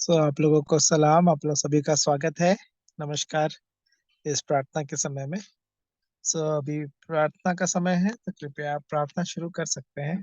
आप लोगों को सलाम। आप लोग सभी का स्वागत है। नमस्कार। इस प्रार्थना के समय में अभी प्रार्थना का समय है, तो कृपया आप प्रार्थना शुरू कर सकते हैं।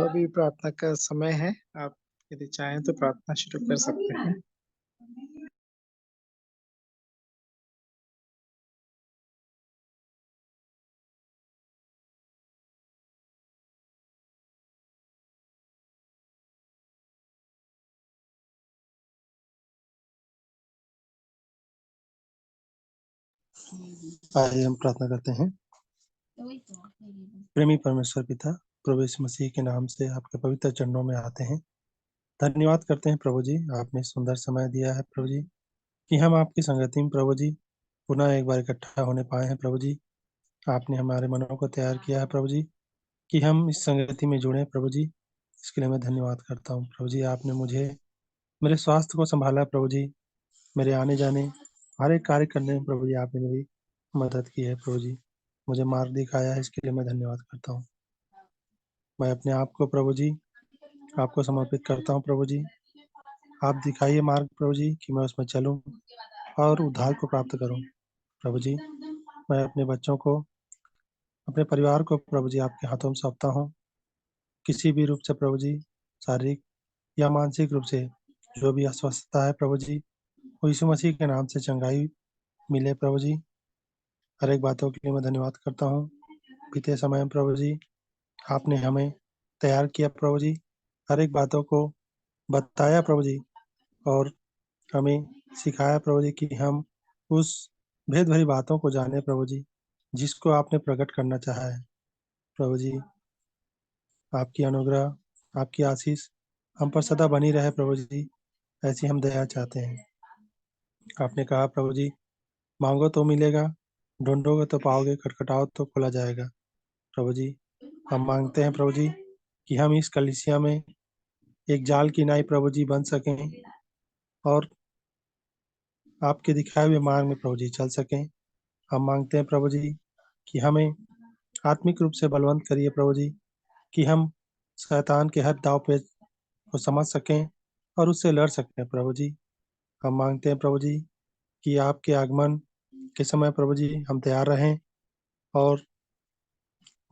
अभी प्रार्थना का समय है। आप यदि चाहें तो प्रार्थना शुरू कर सकते हैं। आइए हम प्रार्थना करते हैं। प्रेमी परमेश्वर पिता, प्रभु यीशु मसीह के नाम से आपके पवित्र चरणों में आते हैं। धन्यवाद करते हैं प्रभु जी, आपने सुंदर समय दिया है प्रभु जी, कि हम आपकी संगति में प्रभु जी पुनः एक बार इकट्ठा होने पाए हैं प्रभु जी। आपने हमारे मनों को तैयार किया है प्रभु जी, कि हम इस संगति में जुड़े प्रभु जी, इसके लिए मैं धन्यवाद करता हूँ। प्रभु जी, आपने मुझे मेरे स्वास्थ्य को सँभाला प्रभु जी, मेरे आने-जाने, हर एक कार्य करने में प्रभु जी आपने मेरी मदद की है प्रभु जी। मुझे मार्ग दिखाया है, इसके लिए मैं धन्यवाद करता हूँ। मैं अपने आप को प्रभु जी, आपको समर्पित करता हूँ प्रभु जी। आप दिखाइए मार्ग प्रभु जी कि मैं उसमें चलूँ और उद्धार को प्राप्त करूँ। प्रभु जी, मैं अपने बच्चों को, अपने परिवार को प्रभु जी आपके हाथों में सौंपता हूँ। किसी भी रूप से प्रभु जी, शारीरिक या मानसिक रूप से जो भी अस्वस्थता है प्रभु जी, वो यीशु मसीह के नाम से चंगाई मिले प्रभु जी। हर एक बातों के लिए मैं धन्यवाद करता हूँ। बीते समय में प्रभु जी, आपने हमें तैयार किया प्रभु जी, हर एक बातों को बताया प्रभु जी और हमें सिखाया प्रभु जी कि हम उस भेद भरी बातों को जाने प्रभु जी, जिसको आपने प्रकट करना चाहा है। प्रभु जी, आपकी अनुग्रह, आपकी आशीष हम पर सदा बनी रहे प्रभु जी, ऐसी हम दया चाहते हैं। आपने कहा प्रभु जी, माँगो तो मिलेगा, ढूँढोगे तो पाओगे, खटखटाओ तो खोला जाएगा। प्रभु जी, हम माँगते हैं प्रभु जी कि हम इस कलीसिया में एक जाल की नाई प्रभु जी बन सकें और आपके दिखाए हुए मार्ग में प्रभु जी चल सकें। हम माँगते हैं प्रभु जी कि हमें आत्मिक रूप से बलवंत करिए प्रभु जी, कि हम शैतान के हर दाँव-पेच को समझ सकें और उससे लड़ सकें प्रभु जी। हम माँगते हैं प्रभु जी कि आपके आगमन के समय प्रभु जी हम तैयार रहें और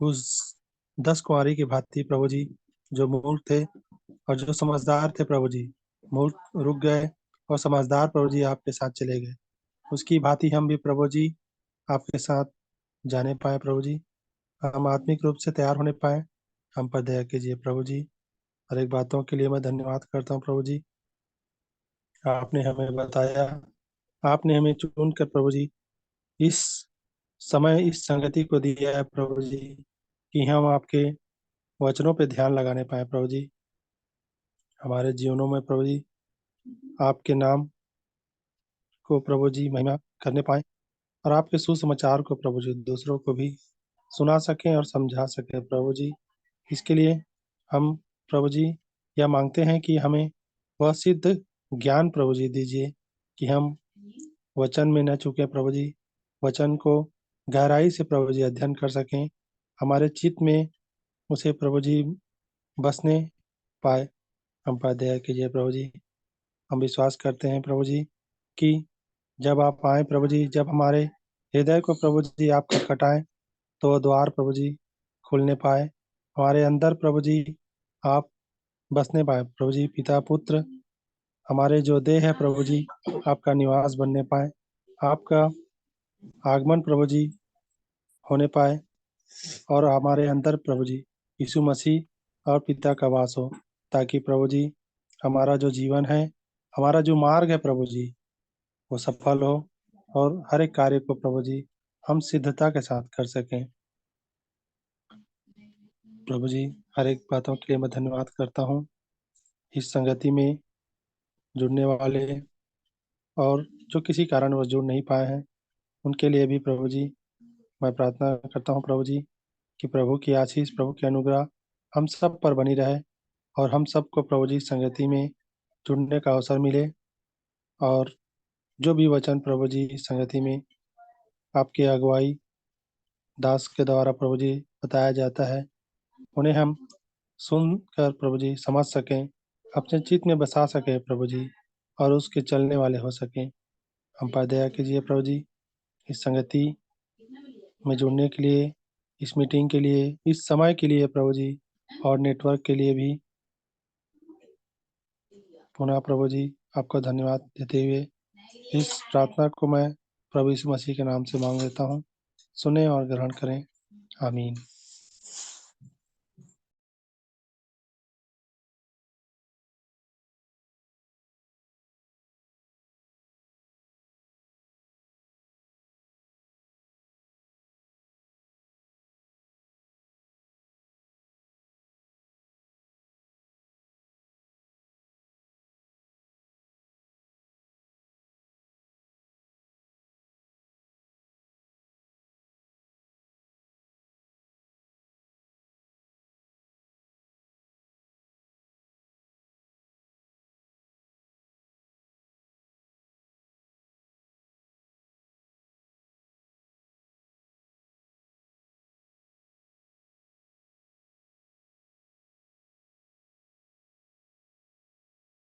उस 10 कुँवारी की भाँति प्रभु जी, जो मूर्ख थे और जो समझदार थे प्रभु जी, मूर्ख रुक गए और समझदार प्रभु जी आपके साथ चले गए। उसकी भाँति हम भी प्रभु जी आपके साथ जाने पाएँ प्रभु जी। हम आत्मिक रूप से तैयार होने पाएँ। हम पर दया कीजिए प्रभु जी। हर एक बातों के लिए मैं धन्यवाद करता हूँ प्रभु जी। आपने हमें बताया, आपने हमें चुनकर प्रभु जी इस समय इस संगति को दिया है प्रभु जी, कि हम आपके वचनों पे ध्यान लगाने पाएँ प्रभु जी। हमारे जीवनों में प्रभु जी आपके नाम को प्रभु जी महिमा करने पाएँ और आपके सुसमाचार को प्रभु जी दूसरों को भी सुना सकें और समझा सकें प्रभु जी। इसके लिए हम प्रभु जी यह माँगते हैं कि हमें वह सिद्ध ज्ञान प्रभु जी दीजिए कि हम वचन में न चूकें प्रभु जी। वचन को गहराई से प्रभु जी अध्ययन कर सकें। हमारे चित्त में उसे प्रभु जी बसने पाए। हम पर दया कीजिए प्रभु जी। हम विश्वास करते हैं प्रभु जी कि जब आप आएँ प्रभु जी, जब हमारे हृदय को प्रभु जी आप खटखटाएँ, तो वो द्वार प्रभु जी खुलने पाए। हमारे अंदर प्रभु जी आप बसने पाएँ प्रभु जी। पिता, पुत्र हमारे जो देह है प्रभु जी, आपका निवास बनने पाएँ। आपका आगमन प्रभु जी होने पाए और हमारे अंदर प्रभु जी यीशु मसीह और पिता का वास हो, ताकि प्रभु जी हमारा जो जीवन है, हमारा जो मार्ग है प्रभु जी, वो सफल हो और हर एक कार्य को प्रभु जी हम सिद्धता के साथ कर सकें। प्रभु जी, हर एक बातों के लिए मैं धन्यवाद करता हूँ। इस संगति में जुड़ने वाले और जो किसी कारणवश जुड़ नहीं पाए हैं, उनके लिए भी प्रभु जी मैं प्रार्थना करता हूँ प्रभु जी कि प्रभु की आशीष, प्रभु की अनुग्रह हम सब पर बनी रहे और हम सबको प्रभु जी संगति में जुड़ने का अवसर मिले और जो भी वचन प्रभु जी संगति में आपकी अगुवाई दास के द्वारा प्रभु जी बताया जाता है, उन्हें हम सुनकर प्रभु जी समझ सकें, अपने चित्त में बसा सकें प्रभु जी और उसके चलने वाले हो सकें। हम पर दया कीजिए प्रभु जी, इस संगति में जुड़ने के लिए, इस मीटिंग के लिए, इस समय के लिए प्रभु जी और नेटवर्क के लिए भी पुनः प्रभु जी आपको धन्यवाद देते हुए इस प्रार्थना को मैं प्रभु यीशु मसीह के नाम से मांग लेता हूँ। सुने और ग्रहण करें। आमीन।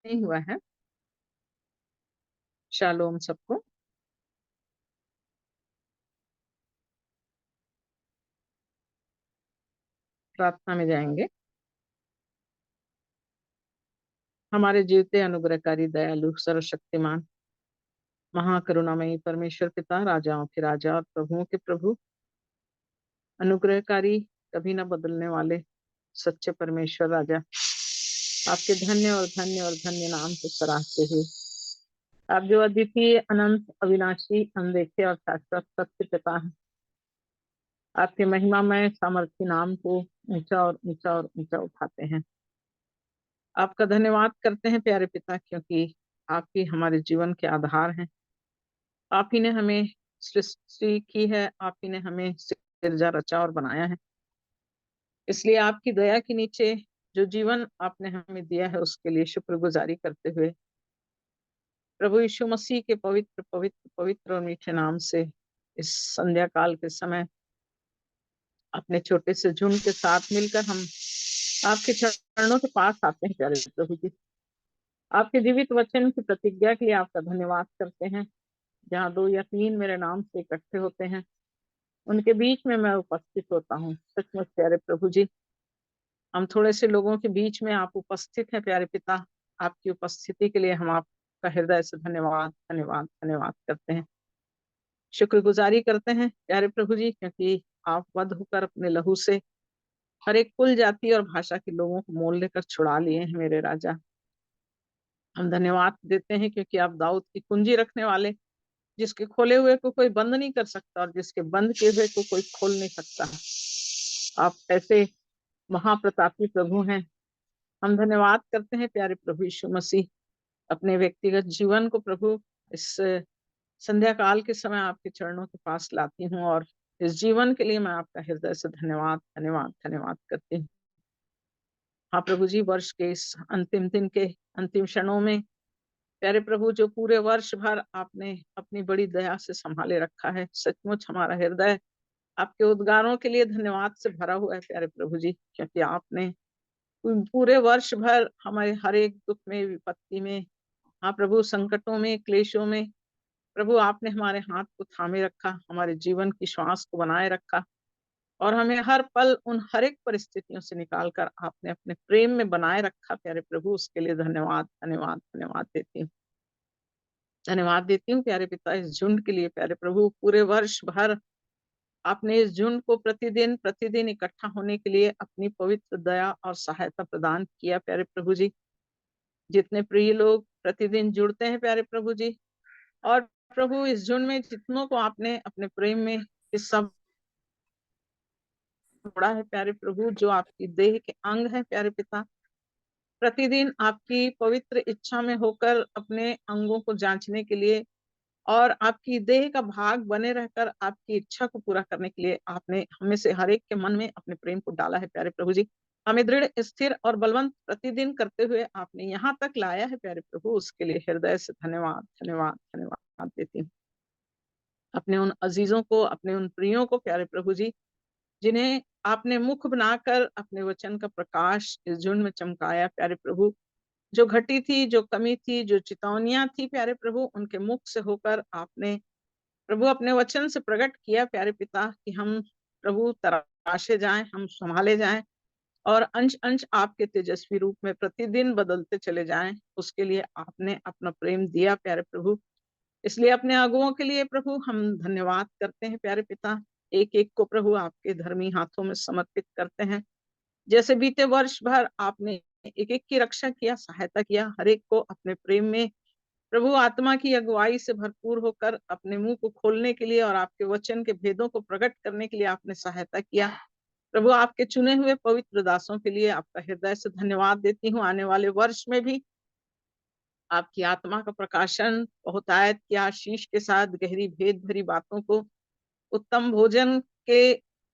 नहीं हुआ है। शालोम सबको। प्रार्थना में जाएंगे। हमारे जीवते अनुग्रहकारी दयालु सर्वशक्तिमान महाकरुणामयी परमेश्वर पिता, राजाओं के राजा और प्रभुओं के प्रभु, अनुग्रहकारी, कभी न बदलने वाले सच्चे परमेश्वर राजा, आपके धन्य नाम को सराहते हुए, आप जो अद्वितीय, अनंत, अविनाशी, अनदेखे और शाश्वत सत्य पिता हैं, आपके महिमामय सामर्थ्य नाम को ऊंचा और ऊंचा और ऊंचा उठाते हैं। आपका धन्यवाद करते हैं प्यारे पिता, क्योंकि आप ही हमारे जीवन के आधार हैं। आप ही ने हमें सृष्टि की है, आप ही ने हमें सिरजा रचा और बनाया है। इसलिए आपकी दया के नीचे जो जीवन आपने हमें दिया है उसके लिए शुक्रगुजारी करते हुए प्रभु यीशु मसीह के पवित्र पवित्र पवित्र और मीठे नाम से इस संध्या काल के समय अपने छोटे से झुंड के साथ मिलकर हम आपके चरणों के पास आते हैं प्यारे प्रभु जी। आपके जीवित वचन की प्रतिज्ञा के लिए आपका धन्यवाद करते हैं। जहाँ 2 या 3 मेरे नाम से इकट्ठे होते हैं, उनके बीच में मैं उपस्थित होता हूँ। सचमुच प्यारे प्रभु जी, हम थोड़े से लोगों के बीच में आप उपस्थित हैं प्यारे पिता। आपकी उपस्थिति के लिए हम आपका हृदय से धन्यवाद धन्यवाद धन्यवाद करते हैं, शुक्रगुजारी करते हैं प्यारे प्रभु जी, क्योंकि आप वध होकर अपने लहू से हर एक कुल, जाति और भाषा के लोगों को मोल लेकर छुड़ा लिए हैं मेरे राजा। हम धन्यवाद देते हैं क्योंकि आप दाऊद की कुंजी रखने वाले, जिसके खोले हुए को कोई बंद नहीं कर सकता और जिसके बंद किए हुए को कोई खोल नहीं सकता। आप ऐसे महाप्रतापी प्रभु हैं। हम धन्यवाद करते हैं प्यारे प्रभु यीशु मसीह। अपने व्यक्तिगत जीवन को प्रभु इस संध्या काल के समय आपके चरणों के पास लाती हूँ और इस जीवन के लिए मैं आपका हृदय से धन्यवाद धन्यवाद धन्यवाद करती हूँ। हाँ प्रभु जी, वर्ष के इस अंतिम दिन के अंतिम क्षणों में प्यारे प्रभु, जो पूरे वर्ष भर आपने अपनी बड़ी दया से संभाले रखा है, सचमुच हमारा हृदय आपके उद्गारों के लिए धन्यवाद से भरा हुआ है प्यारे प्रभु जी, क्योंकि आपने पूरे वर्ष भर हमारे हर एक दुख में, विपत्ति में, हाँ प्रभु, संकटों में, क्लेशों में प्रभु आपने हमारे हाथ को थामे रखा, हमारे जीवन की श्वास को बनाए रखा और हमें हर पल उन हर एक परिस्थितियों से निकालकर आपने अपने प्रेम में बनाए रखा प्यारे प्रभु। उसके लिए धन्यवाद धन्यवाद धन्यवाद देती हूँ। धन्यवाद देती हूँ प्यारे पिता इस झुंड के लिए प्यारे प्रभु। पूरे वर्ष भर आपने इस झुंड को प्रतिदिन प्रतिदिन इकट्ठा होने के लिए अपनी पवित्र दया और सहायता प्रदान किया प्यारे प्रभु जी। जितने प्रिय लोग प्रतिदिन जुड़ते हैं प्यारे प्रभु जी, और प्रभु इस झुंड में जितनों को आपने अपने प्रेम में हिस्सा जोड़ा है प्यारे प्रभु, जो आपकी देह के अंग है प्यारे पिता, प्रतिदिन आपकी पवित्र इच्छा में होकर अपने अंगों को जांचने के लिए और आपकी देह का भाग बने रहकर आपकी इच्छा को पूरा करने के लिए आपने हमें से हर एक के मन में अपने प्रेम को डाला है प्यारे प्रभु जी। हमें दृढ़, स्थिर और बलवंत प्रतिदिन करते हुए आपने यहाँ तक लाया है प्यारे प्रभु। उसके लिए हृदय से धन्यवाद धन्यवाद धन्यवाद देती हूँ। अपने उन अजीजों को, अपने उन प्रियों को प्यारे प्रभु जी, जिन्हें आपने मुख बनाकर अपने वचन का प्रकाश इस झुंड में चमकाया प्यारे प्रभु। जो घटी थी, जो कमी थी, जो चेतावनियां थी प्यारे प्रभु, उनके मुख से होकर आपने प्रभु अपने वचन से प्रकट किया प्यारे पिता कि हम प्रभु तराशे जाएं, हम संभाले जाएं और अंश अंश आपके तेजस्वी रूप में प्रतिदिन बदलते चले जाएं। उसके लिए आपने अपना प्रेम दिया प्यारे प्रभु। इसलिए अपने अगुओं के लिए प्रभु हम धन्यवाद करते हैं प्यारे पिता। एक एक को प्रभु आपके धर्मी हाथों में समर्पित करते हैं। जैसे बीते वर्ष भर आपने एक एक की रक्षा किया, सहायता किया, हर एक को अपने प्रेम में प्रभु आत्मा की अगुवाई से भरपूर होकर अपने मुंह को खोलने के लिए और आपके वचन के भेदों को प्रकट करने के लिए आपने सहायता किया। प्रभु आपके चुने हुए पवित्र दासों के लिए आपका हृदय से धन्यवाद देती हूँ। आने वाले वर्ष में भी आपकी आत्मा का प्रकाशन, बहुतायत की आशीष के साथ गहरी भेद भरी बातों को, उत्तम भोजन के,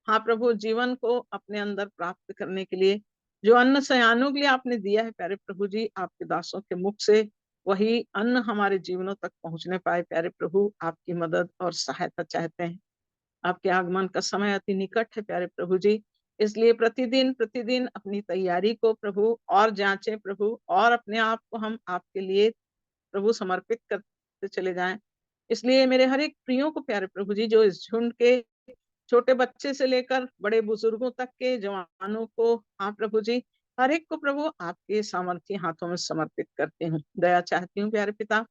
हाँ प्रभु, जीवन को अपने अंदर प्राप्त करने के लिए जो अन्न सयानों के लिए आपने दिया है प्यारे प्रभु जी, आपके दासों के मुख से वही अन्न हमारे जीवनों तक पहुंचने पाए प्यारे प्रभु। आपकी मदद और सहायता चाहते हैं। आपके आगमन का समय अति निकट है प्यारे प्रभु जी। इसलिए प्रतिदिन प्रतिदिन अपनी तैयारी को प्रभु और जांचें प्रभु, और अपने आप को हम आपके लिए प्रभु समर्पित करते चले जाएं। इसलिए मेरे हर एक प्रियो को प्यारे प्रभु जी, जो इस झुंड के छोटे बच्चे से लेकर बड़े बुजुर्गों तक के जवानों को, हाँ प्रभु जी, हर एक को प्रभु आपके सामर्थ्य हाथों में समर्पित करती हूँ। दया चाहती हूँ प्यारे पिता,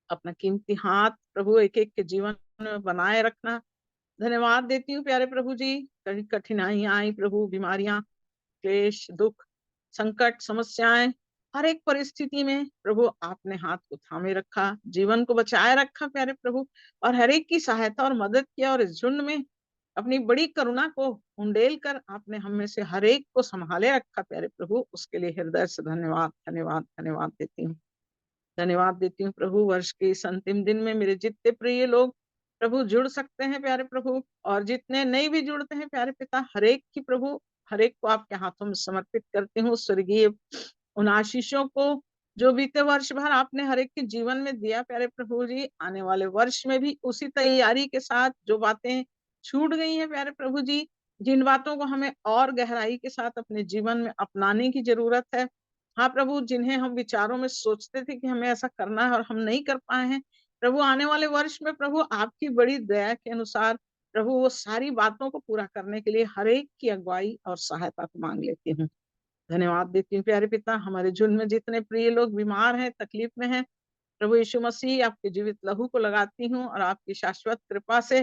अपना कीमती हाथ प्रभु एक एक के जीवन में बनाए रखना। धन्यवाद देती हूँ प्यारे प्रभु जी, कहीं कठिनाइयां आई प्रभु, बीमारियां, क्लेश, दुख, संकट, समस्याएं, हर एक परिस्थिति में प्रभु आपने हाथ को थामे रखा, जीवन को बचाए रखा प्यारे प्रभु, और हर एक की सहायता और मदद किया, और इस झुंड में अपनी बड़ी करुणा को उंडेल कर आपने हम में से हर एक को संभाले रखा प्यारे प्रभु। उसके लिए हृदय से धन्यवाद धन्यवाद धन्यवाद देती हूँ। धन्यवाद देती हूँ प्रभु, वर्ष के इस अंतिम दिन में मेरे जितने प्रिय लोग प्रभु जुड़ सकते हैं प्यारे प्रभु, और जितने नहीं भी जुड़ते हैं प्यारे पिता, हर एक की प्रभु, हर एक को आपके हाथों में समर्पित करती हूँ। स्वर्गीय उन आशीषों को जो बीते वर्ष भर आपने हर एक के जीवन में दिया प्यारे प्रभु जी, आने वाले वर्ष में भी उसी तैयारी के साथ जो बातें छूट गई हैं प्यारे प्रभु जी, जिन बातों को हमें और गहराई के साथ अपने जीवन में अपनाने की जरूरत है, हाँ प्रभु, जिन्हें हम विचारों में सोचते थे कि हमें ऐसा करना है और हम नहीं कर पाए हैं, प्रभु आने वाले वर्ष में प्रभु आपकी बड़ी दया के अनुसार प्रभु वो सारी बातों को पूरा करने के लिए हर एक की अगुवाई और सहायता को मांग लेती हूँ। धन्यवाद देती हूँ प्यारे पिता, हमारे झुंड में जितने प्रिय लोग बीमार हैं, तकलीफ में हैं, प्रभु यीशु मसीह आपके जीवित लहू को लगाती हूँ, और आपकी शाश्वत कृपा से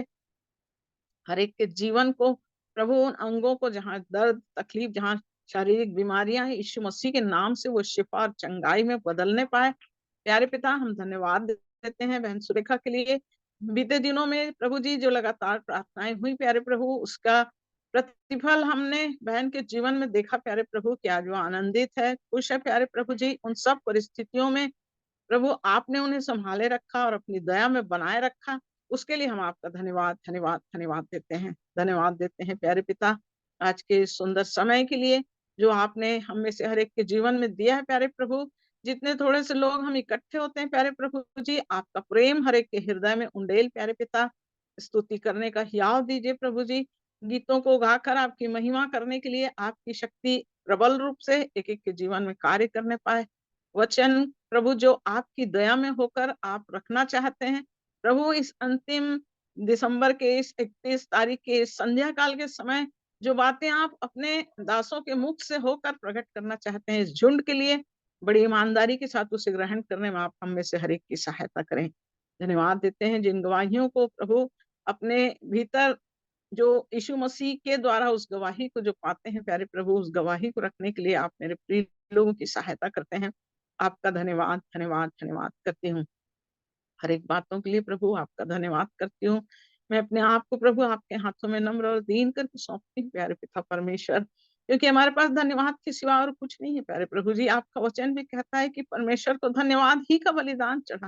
हर एक के जीवन को प्रभु, उन अंगों को जहाँ दर्द तकलीफ, जहाँ शारीरिक बीमारियां हैं, यीशु मसीह के नाम से वो शिफा और चंगाई में बदलने पाए। प्यारे पिता, हम धन्यवाद देते हैं बहन सुरेखा के लिए। बीते दिनों में प्रभु जी जो लगातार प्रार्थनाएं हुई प्यारे प्रभु, उसका प्रतिफल हमने बहन के जीवन में देखा प्यारे प्रभु, कि आज वो आनंदित है, खुश है प्यारे प्रभु जी। उन सब परिस्थितियों में प्रभु आपने उन्हें संभाले रखा और अपनी दया में बनाए रखा, उसके लिए हम आपका धन्यवाद धन्यवाद धन्यवाद देते हैं। धन्यवाद देते हैं प्यारे पिता, आज के सुंदर समय के लिए जो आपने हम में से हर एक के जीवन में दिया है प्यारे प्रभु। जितने थोड़े से लोग हम इकट्ठे होते हैं प्यारे प्रभु जी, आपका प्रेम हर एक के हृदय में उंडेल प्यारे पिता, स्तुति करने का हियाव दीजिए प्रभु जी। गीतों को गाकर आपकी महिमा करने के लिए आपकी शक्ति प्रबल रूप से एक एक के जीवन में कार्य करने पाए। वचन प्रभु जो आपकी दया में होकर आप रखना चाहते हैं प्रभु, इस अंतिम दिसंबर के इस 31 तारीख के संध्या काल के समय जो बातें आप अपने दासों के मुख से होकर प्रकट करना चाहते हैं, इस झुंड के लिए बड़ी ईमानदारी के साथ उसे ग्रहण करने में आप हम में से हर एक की सहायता करें। धन्यवाद देते हैं जिन गवाहियों को प्रभु अपने भीतर, जो यीशु मसीह के द्वारा उस गवाही को जो पाते हैं प्यारे प्रभु, उस गवाही को रखने के लिए आप मेरे प्रिय लोगों की सहायता करते हैं। आपका धन्यवाद धन्यवाद धन्यवाद करती हूँ। हर एक बातों के लिए प्रभु आपका धन्यवाद करती हूँ। मैं अपने आप को प्रभु आपके हाथों में नम्र और दीन करके सौंपती हूँ प्यारे पिता परमेश्वर, क्योंकि हमारे पास धन्यवाद के सिवा और कुछ नहीं है प्यारे प्रभु जी। आपका वचन भी कहता है कि परमेश्वर को धन्यवाद ही का बलिदान चढ़ा,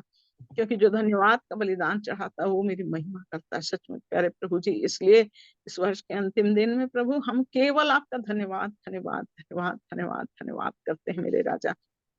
क्योंकि जो धन्यवाद का बलिदान चढ़ाता है वो मेरी महिमा करता है। सच में प्यारे प्रभु जी, इसलिए इस वर्ष के अंतिम दिन में प्रभु हम केवल आपका धन्यवाद धन्यवाद धन्यवाद धन्यवाद धन्यवाद करते हैं मेरे राजा।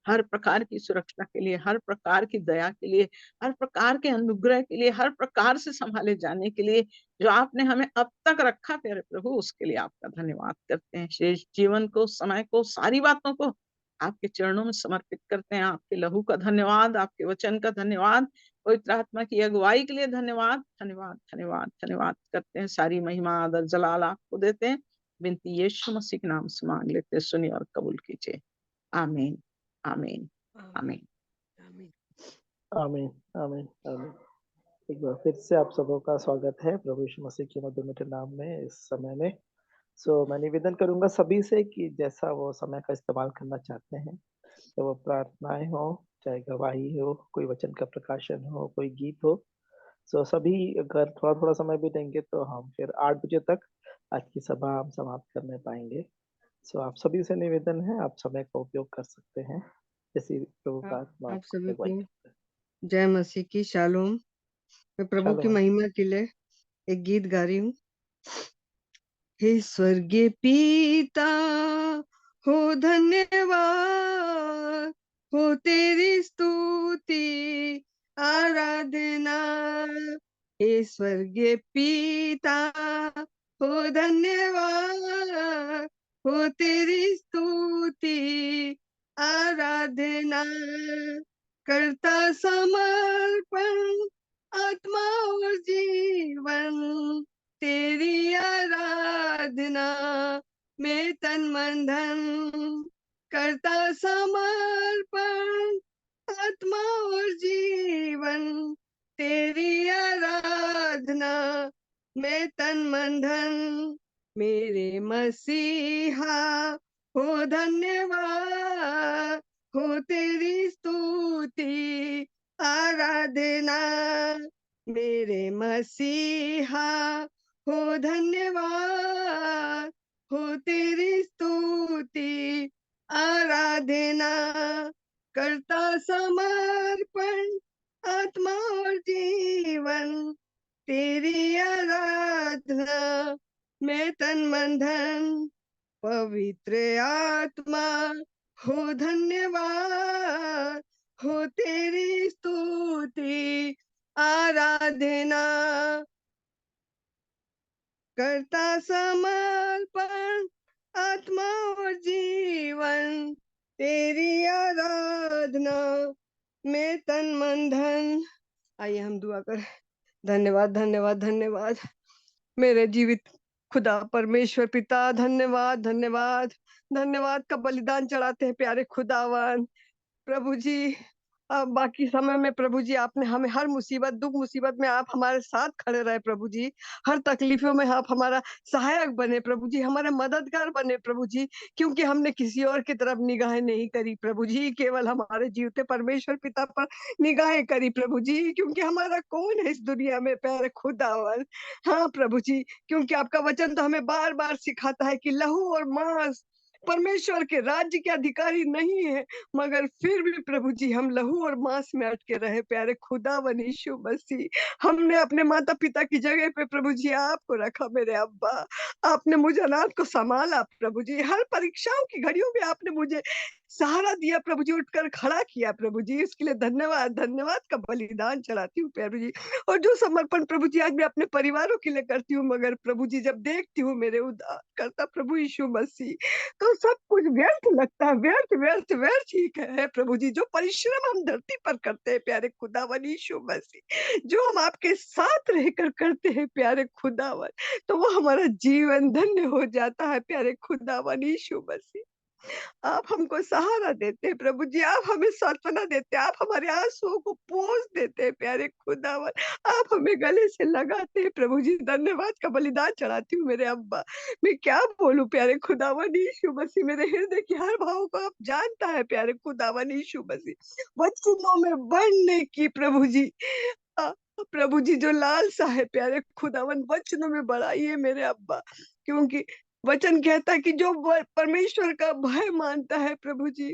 हर प्रकार की सुरक्षा के लिए, हर प्रकार की दया के लिए, हर प्रकार के अनुग्रह के लिए, हर प्रकार से संभाले जाने के लिए जो आपने हमें अब तक रखा प्यारे प्रभु, उसके लिए आपका धन्यवाद करते हैं। शेष जीवन को, समय को, सारी बातों को आपके चरणों में समर्पित करते हैं। आपके लहू का धन्यवाद, आपके वचन का धन्यवाद, पवित्र आत्मा की अगुवाई के लिए धन्यवाद धन्यवाद धन्यवाद धन्यवाद करते हैं। सारी महिमा आदर जलाल आपको देते हैं। विनती यीशु मसीह के नाम से मांग लेते हैं, सुनिए और कबूल कीजिए। आमीन आमीन आमीन आमीन। आमीन आमीन आमीन। एक बार फिर से आप सबों का स्वागत है प्रभु यीशु मसीह के मधुर मीठे नाम में इस समय में। मैं निवेदन करूंगा सभी से कि जैसा वो समय का इस्तेमाल करना चाहते हैं, तो वो प्रार्थनाएं हो, चाहे गवाही हो, कोई वचन का प्रकाशन हो, कोई गीत हो, सभी अगर थोड़ा थोड़ा समय भी देंगे तो हम फिर 8 बजे तक आज की सभा हम समाप्त करने पाएंगे। आप सभी से निवेदन है, आप समय का उपयोग कर सकते हैं जैसी प्रभु का आत्मा आप आपको सभी अगुवाई को करता है। जय मसीह की शालोम। मैं प्रभु की शालोम। महिमा के लिए एक गीत गा रही हूँ। हे स्वर्गीय पिता हो धन्यवाद, हो तेरी स्तुति आराधना। हे स्वर्गीय पिता हो धन्यवाद हो तेरी स्तुति आराधना करता समर्पण आत्मा और जीवन तेरी आराधना में तन मन धन करता समर्पण आत्मा और जीवन तेरी आराधना में तन मन धन मेरे मसीहा हो धन्यवाद हो तेरी स्तुति आराधना मेरे मसीहा हो धन्यवाद हो तेरी स्तुति आराधना करता समर्पण आत्मा और जीवन तेरी आराधना में तन मन धन पवित्र आत्मा हो धन्यवाद हो तेरी स्तुति आराधना करता समर्पण आत्मा और जीवन तेरी आराधना में तन मन धन। आइए हम दुआ करें। धन्यवाद धन्यवाद धन्यवाद मेरे जीवित खुदा परमेश्वर पिता, धन्यवाद धन्यवाद धन्यवाद का बलिदान चढ़ाते हैं प्यारे खुदावन प्रभु जी। अब बाकी समय में प्रभु जी आपने हमें हर मुसीबत दुख मुसीबत में आप हमारे साथ खड़े रहे प्रभु जी। हर तकलीफों में आप हमारा सहायक बने प्रभु जी, हमारे मददगार बने प्रभु जी, क्योंकि हमने किसी और की तरफ निगाहें नहीं करी प्रभु जी, केवल हमारे जीवते परमेश्वर पिता पर निगाहें करी प्रभु जी, क्योंकि हमारा कौन है इस दुनिया में प्यारे खुदावन। हाँ प्रभु जी, क्योंकि आपका वचन तो हमें बार बार सिखाता है कि लहू और मांस परमेश्वर के राज्य के अधिकारी नहीं है, मगर फिर भी प्रभु जी हम लहू और मांस में अटके रहे प्यारे खुदावन यीशु मसीह। हमने अपने माता पिता की जगह पे प्रभु जी आपको रखा मेरे अब्बा। आपने मुझे अनाथ को संभाला प्रभु जी, हर परीक्षाओं की घड़ियों में आपने मुझे सहारा दिया प्रभु जी, उठकर खड़ा किया प्रभु जी, इसके लिए धन्यवाद धन्यवाद का बलिदान चढ़ाती हूँ प्रभु जी। और जो समर्पण प्रभु जी आज मैं अपने परिवारों के लिए करती हूँ, मगर प्रभु जी जब देखती हूँ मेरे उद्धार करता प्रभु यीशु मसीह, तो सब कुछ व्यर्थ लगता है, व्यर्थ व्यर्थ व्यर्थ ही है प्रभु जी। जो परिश्रम हम धरती पर करते हैं प्यारे खुदावन यीशु मसीह, जो हम आपके साथ रहकर करते हैं प्यारे खुदावन, तो वो हमारा जीवन धन्य हो जाता है प्यारे खुदावन यीशु मसीह। आप हमको सहारा देते हैं प्रभु जी, आप हमें सांत्वना देते हैं, आप हमारे आंसुओं को पोंछ देते हैं प्यारे खुदावन, आप हमें गले से लगाते हैं प्रभु जी। धन्यवाद का बलिदान चढ़ाती हूँ मेरे अब्बा। मैं क्या बोलूं प्यारे खुदावन यीशु मसीह, मेरे हृदय की हर भाव को आप जानता है प्यारे खुदावन यीशु मसीह। वचनों में बढ़ने की प्रभु जी, अ, प्रभु जी जो लालसा है प्यारे खुदावन, वचनों में बढ़ाइए मेरे अब्बा, क्योंकि वचन कहता है कि जो परमेश्वर का भय मानता है प्रभु जी,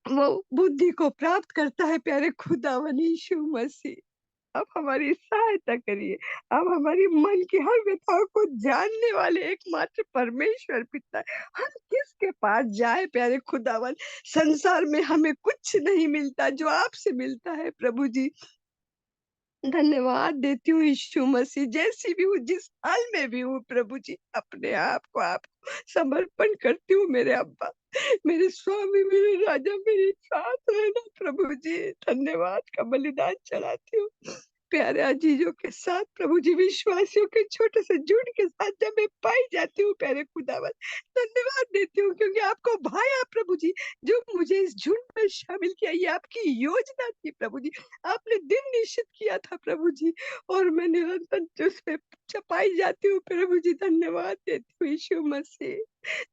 वो बुद्धि को प्राप्त करता है प्यारे खुदावन यीशु मसीह। आप हमारी सहायता करिए, आप हमारी मन की हर व्यथाओं को जानने वाले एकमात्र परमेश्वर पिता है। हम किसके पास जाए प्यारे खुदावन, संसार में हमें कुछ नहीं मिलता जो आपसे मिलता है प्रभु जी। धन्यवाद देती हूँ यीशु मसीह, जैसी भी हूँ जिस हाल में भी हूँ प्रभु जी, अपने आप को आपको समर्पण करती हूँ मेरे अब्बा, मेरे स्वामी, मेरे राजा, मेरे साथ रहना प्रभु जी। धन्यवाद का बलिदान चढ़ाती हूँ प्यारे अजीजों के साथ प्रभु जी, विश्वासियों के छोटे से झुंड के साथ जब मैं पाई जाती हूँ प्यारे खुदावन, धन्यवाद देती हूँ क्योंकि आपको भाया प्रभु जी, जो मुझे इस झुंड में शामिल किया, ये आपकी योजना थी प्रभु जी। आपने दिन निश्चित किया था प्रभु जी, और मैं निरंतर उस पे पाई जाती हूँ प्रभु जी। धन्यवाद देती हूँ यीशु मसीह,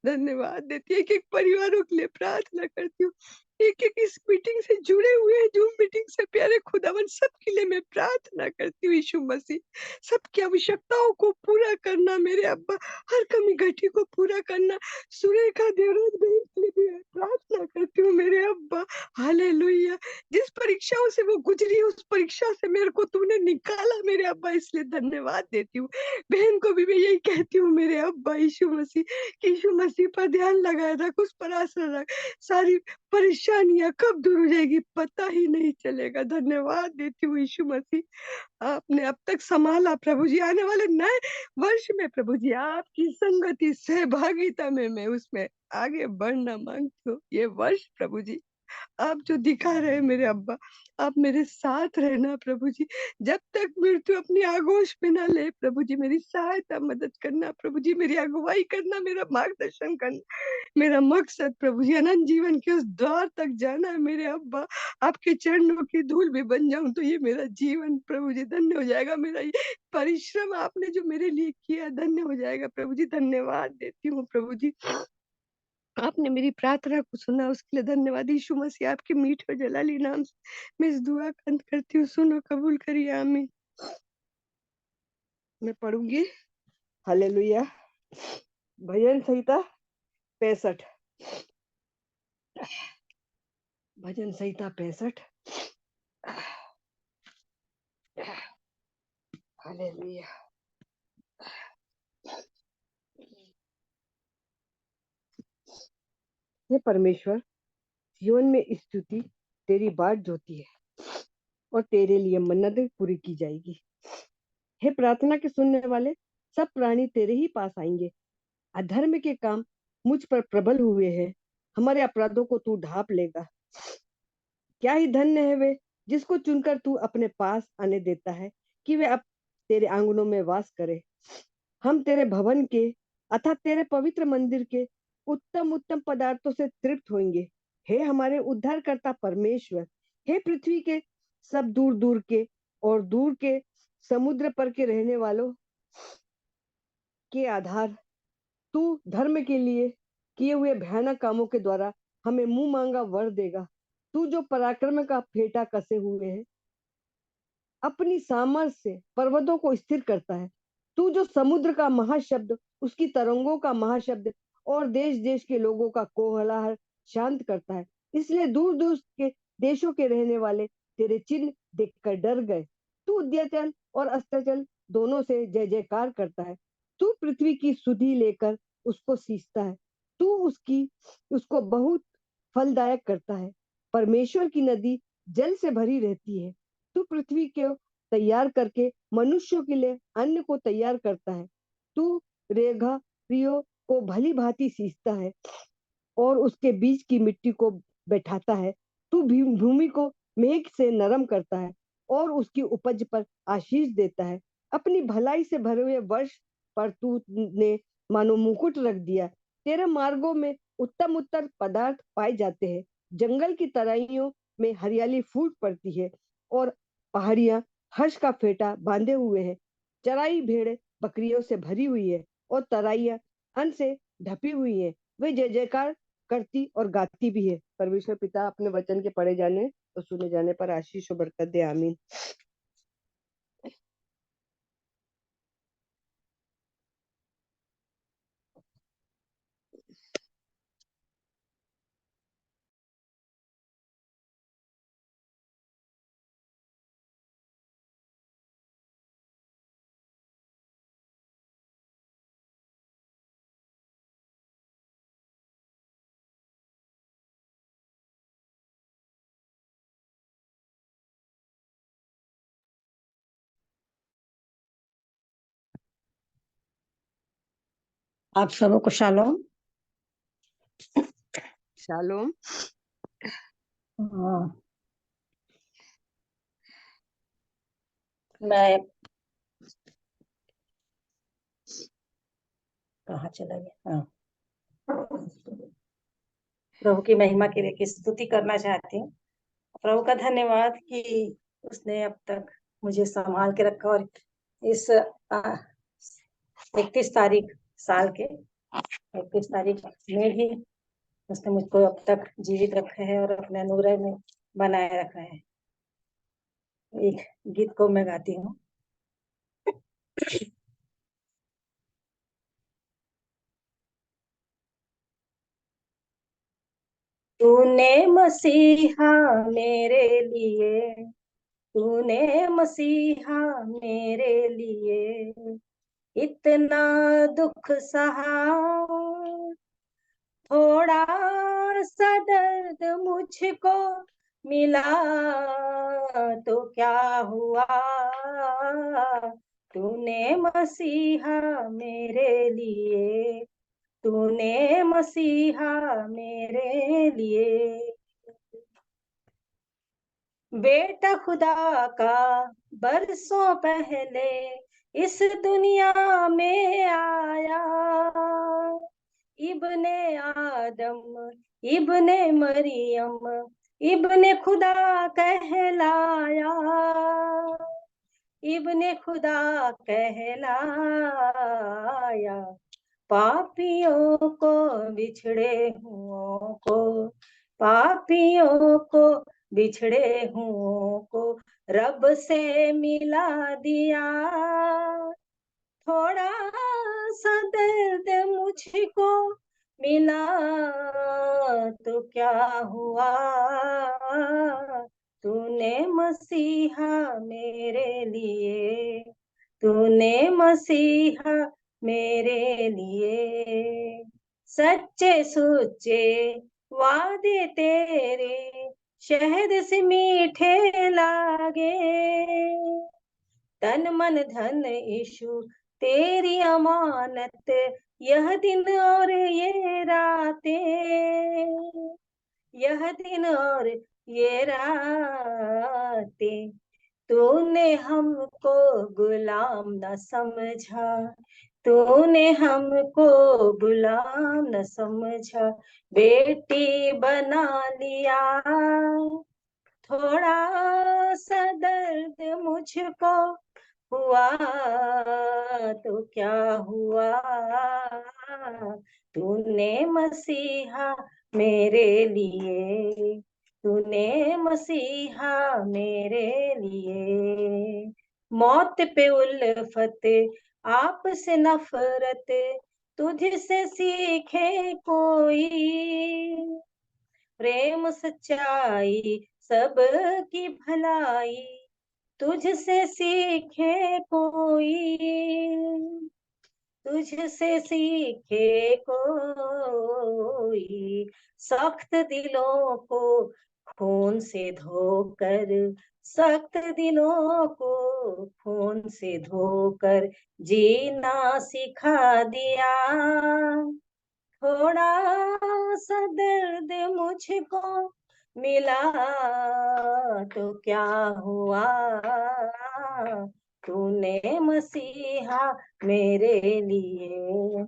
धन्यवाद देती है। एक परिवारों के लिए प्रार्थना करती हूँ, एक एक इस मीटिंग से जुड़े हुए हैं, जूम मीटिंग से प्यारे खुदावन, सबके लिए मैं प्रार्थना करती हूँ यीशु मसीह। सबकी आवश्यकताओं को पूरा करना मेरे अब्बा, हर कमी घटी को पूरा करना। सुरेखा देवराज बहन के लिए भी मैं प्रार्थना करती हूँ मेरे अब्बा। हालेलुया। जिस परीक्षा परीक्षाओं से वो गुजरी, उस परीक्षा से मेरे को तूने निकाला मेरे अब्बा, इसलिए धन्यवाद देती हूँ। बहन को भी मैं यही कहती हूँ, मेरे अब्बा यीशु मसीह पर ध्यान लगाए रख, उस पर आसरा रख, सारी परेशानियां कब दूर हो जाएगी पता ही नहीं चलेगा। धन्यवाद देती हूँ यीशु मसीह, आपने अब तक संभाला प्रभु जी। आने वाले नए वर्ष में प्रभु जी आपकी संगति सहभागिता में मैं उसमें आगे बढ़ना मांगती हूँ। ये वर्ष प्रभु जी आप जो दिखा रहे हैं मेरे अब्बा, आप मेरे साथ रहना प्रभु जी, जब तक मृत्यु अपनी आगोश में ना ले प्रभु जी, मेरी सहायता मदद करना प्रभु जी, मेरी अगुवाई करना, मेरा मार्गदर्शन करना। मेरा मकसद प्रभु जी अनंत जीवन के उस द्वार तक जाना है मेरे अब्बा, आपके चरणों की धूल भी बन जाऊं तो ये मेरा जीवन प्रभु जी धन्य हो जाएगा। मेरा ये परिश्रम आपने जो मेरे लिए किया धन्य हो जाएगा प्रभु जी। धन्यवाद देती हूँ प्रभु जी, आपने मेरी प्रार्थना को सुना उसके लिए धन्यवाद। यीशु मसीह आपके मीठे और जलाली नाम से मैं इस दुआ का अंत करती हूँ, सुनो कबूल करिए आमीन। मैं पढ़ूंगी हालेलुया, भजन संहिता 65, भजन संहिता 65। हालेलुया। हे परमेश्वर, जीवन में स्तुति तेरी बाट जोती है और तेरे लिए मन्नतें पूरी की जाएगी। हे प्रार्थना के सुनने वाले, सब प्राणी तेरे ही पास आएंगे। अधर्म के काम मुझ पर प्रबल हुए हैं, हमारे अपराधों को तू ढांप लेगा। क्या ही धन्य है वे जिसको चुनकर तू अपने पास आने देता है, कि वे अब तेरे आंगनों में वास करे। हम तेरे भवन के अर्थात तेरे पवित्र मंदिर के उत्तम उत्तम पदार्थों से तृप्त होंगे। हे हमारे उद्धारकर्ता परमेश्वर, हे पृथ्वी के सब दूर दूर के और दूर के समुद्र पर के रहने वालों के आधार, तू धर्म के लिए किए हुए भयानक कामों के द्वारा हमें मुंह मांगा वर देगा। तू जो पराक्रम का फेटा कसे हुए है, अपनी सामर्थ से पर्वतों को स्थिर करता है। तू जो समुद्र का महाशब्द, उसकी तरंगों का महाशब्द और देश देश के लोगों का कोलाहल शांत करता है। इसलिए दूर दूर के देशों के रहने वाले तेरे चिन्ह देखकर डर गए। तू उदयाचल और अस्ताचल दोनों से जय जयकार करता है। तू पृथ्वी की सुधि लेकर उसको सींचता है। तू उसको बहुत फलदायक करता है। परमेश्वर की नदी जल से भरी रहती है। तू पृथ्वी को तैयार करके मनुष्यों के लिए अन्न को तैयार करता है। तू रेखा प्रियो को भली भांति सींचता है और उसके बीच की मिट्टी को बैठाता है। तू भूमि को मेघ से नरम करता है और उसकी उपज पर आशीष देता है। अपनी भलाई से भरे हुए वर्ष पर तू ने मानो मुकुट रख दिया। तेरे मार्गों में उत्तम उत्तम पदार्थ पाए जाते हैं। जंगल की तराइयों में हरियाली फूट पड़ती है और पहाड़ियां हर्ष का फेटा बांधे हुए हैं। चराई भेड़ बकरियों से भरी हुई है और तराइयां अन्न से ढपी हुई है। वे जय जयकार करती और गाती भी है। परमेश्वर पिता अपने वचन के पढ़े जाने और सुने जाने पर आशीष और बरकत दे, आमीन। आप सबको शालोम। शालोम। मैं कहाँ चला गया? प्रभु की महिमा के लिए स्तुति करना चाहती हूँ। प्रभु का धन्यवाद कि उसने अब तक मुझे संभाल के रखा और इस 31 तारीख साल के 31 तारीख में भी उसने मुझको अब तक जीवित रखा है और अपने अनुग्रह में बनाए रखा है। एक गीत को मैं गाती हूँ। तूने मसीहा मेरे लिए, तूने मसीहा मेरे लिए इतना दुख सहा, थोड़ा सा दर्द मुझको मिला तो क्या हुआ, तूने मसीहा मेरे लिए, तूने मसीहा मेरे लिए। बेटा खुदा का बरसों पहले इस दुनिया में आया, इब्ने आदम इब्ने मरियम इब्ने खुदा कहलाया, इब्ने खुदा कहलाया। पापियों को बिछड़े हुओं को, पापियों को बिछड़े हुओं को रब से मिला दिया, थोड़ा सा दर्द मुझको मिला तो क्या हुआ, तूने मसीहा मेरे लिए, तूने मसीहा मेरे लिए। सच्चे सुच्चे वादे तेरे शहद से मीठे लागे, तन मन धन यीशु तेरी अमानत, यह दिन और ये रातें, यह दिन और ये रातें। तूने हमको गुलाम न समझा, तूने हमको गुलाम न समझा, बेटी बना लिया, थोड़ा सा दर्द मुझको हुआ तो क्या हुआ, तूने मसीहा मेरे लिए, तूने मसीहा मेरे लिए। मौत पे उल्फत आपसे नफरत तुझसे सीखे कोई, प्रेम सच्चाई सब की भलाई तुझसे सीखे कोई, तुझसे सीखे कोई। सख्त दिलों को खून से धोकर, सख्त दिलों को खून से धोकर जीना सिखा दिया, थोड़ा सा दर्द मुझको मिला तो क्या हुआ, तूने मसीहा मेरे लिए,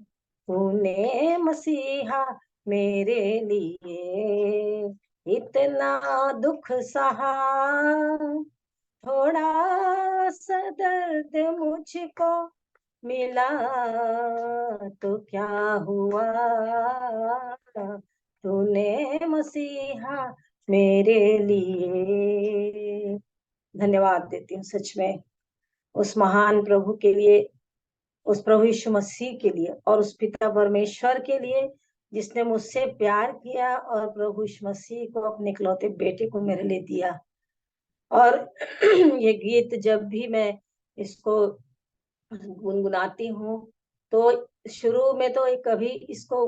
तूने मसीहा मेरे लिए इतना दुख सहा, थोड़ा सा दर्द मुझको मिला तो क्या हुआ, तूने मसीहा मेरे लिए। धन्यवाद देती हूँ सच में उस महान प्रभु के लिए, उस प्रभु यीशु मसीह के लिए और उस पिता परमेश्वर के लिए जिसने मुझसे प्यार किया और प्रभु यीशु मसीह को अपने इकलौते बेटे को मेरे लिए दिया। और ये गीत जब भी मैं इसको गुनगुनाती हूँ तो शुरू में तो कभी इसको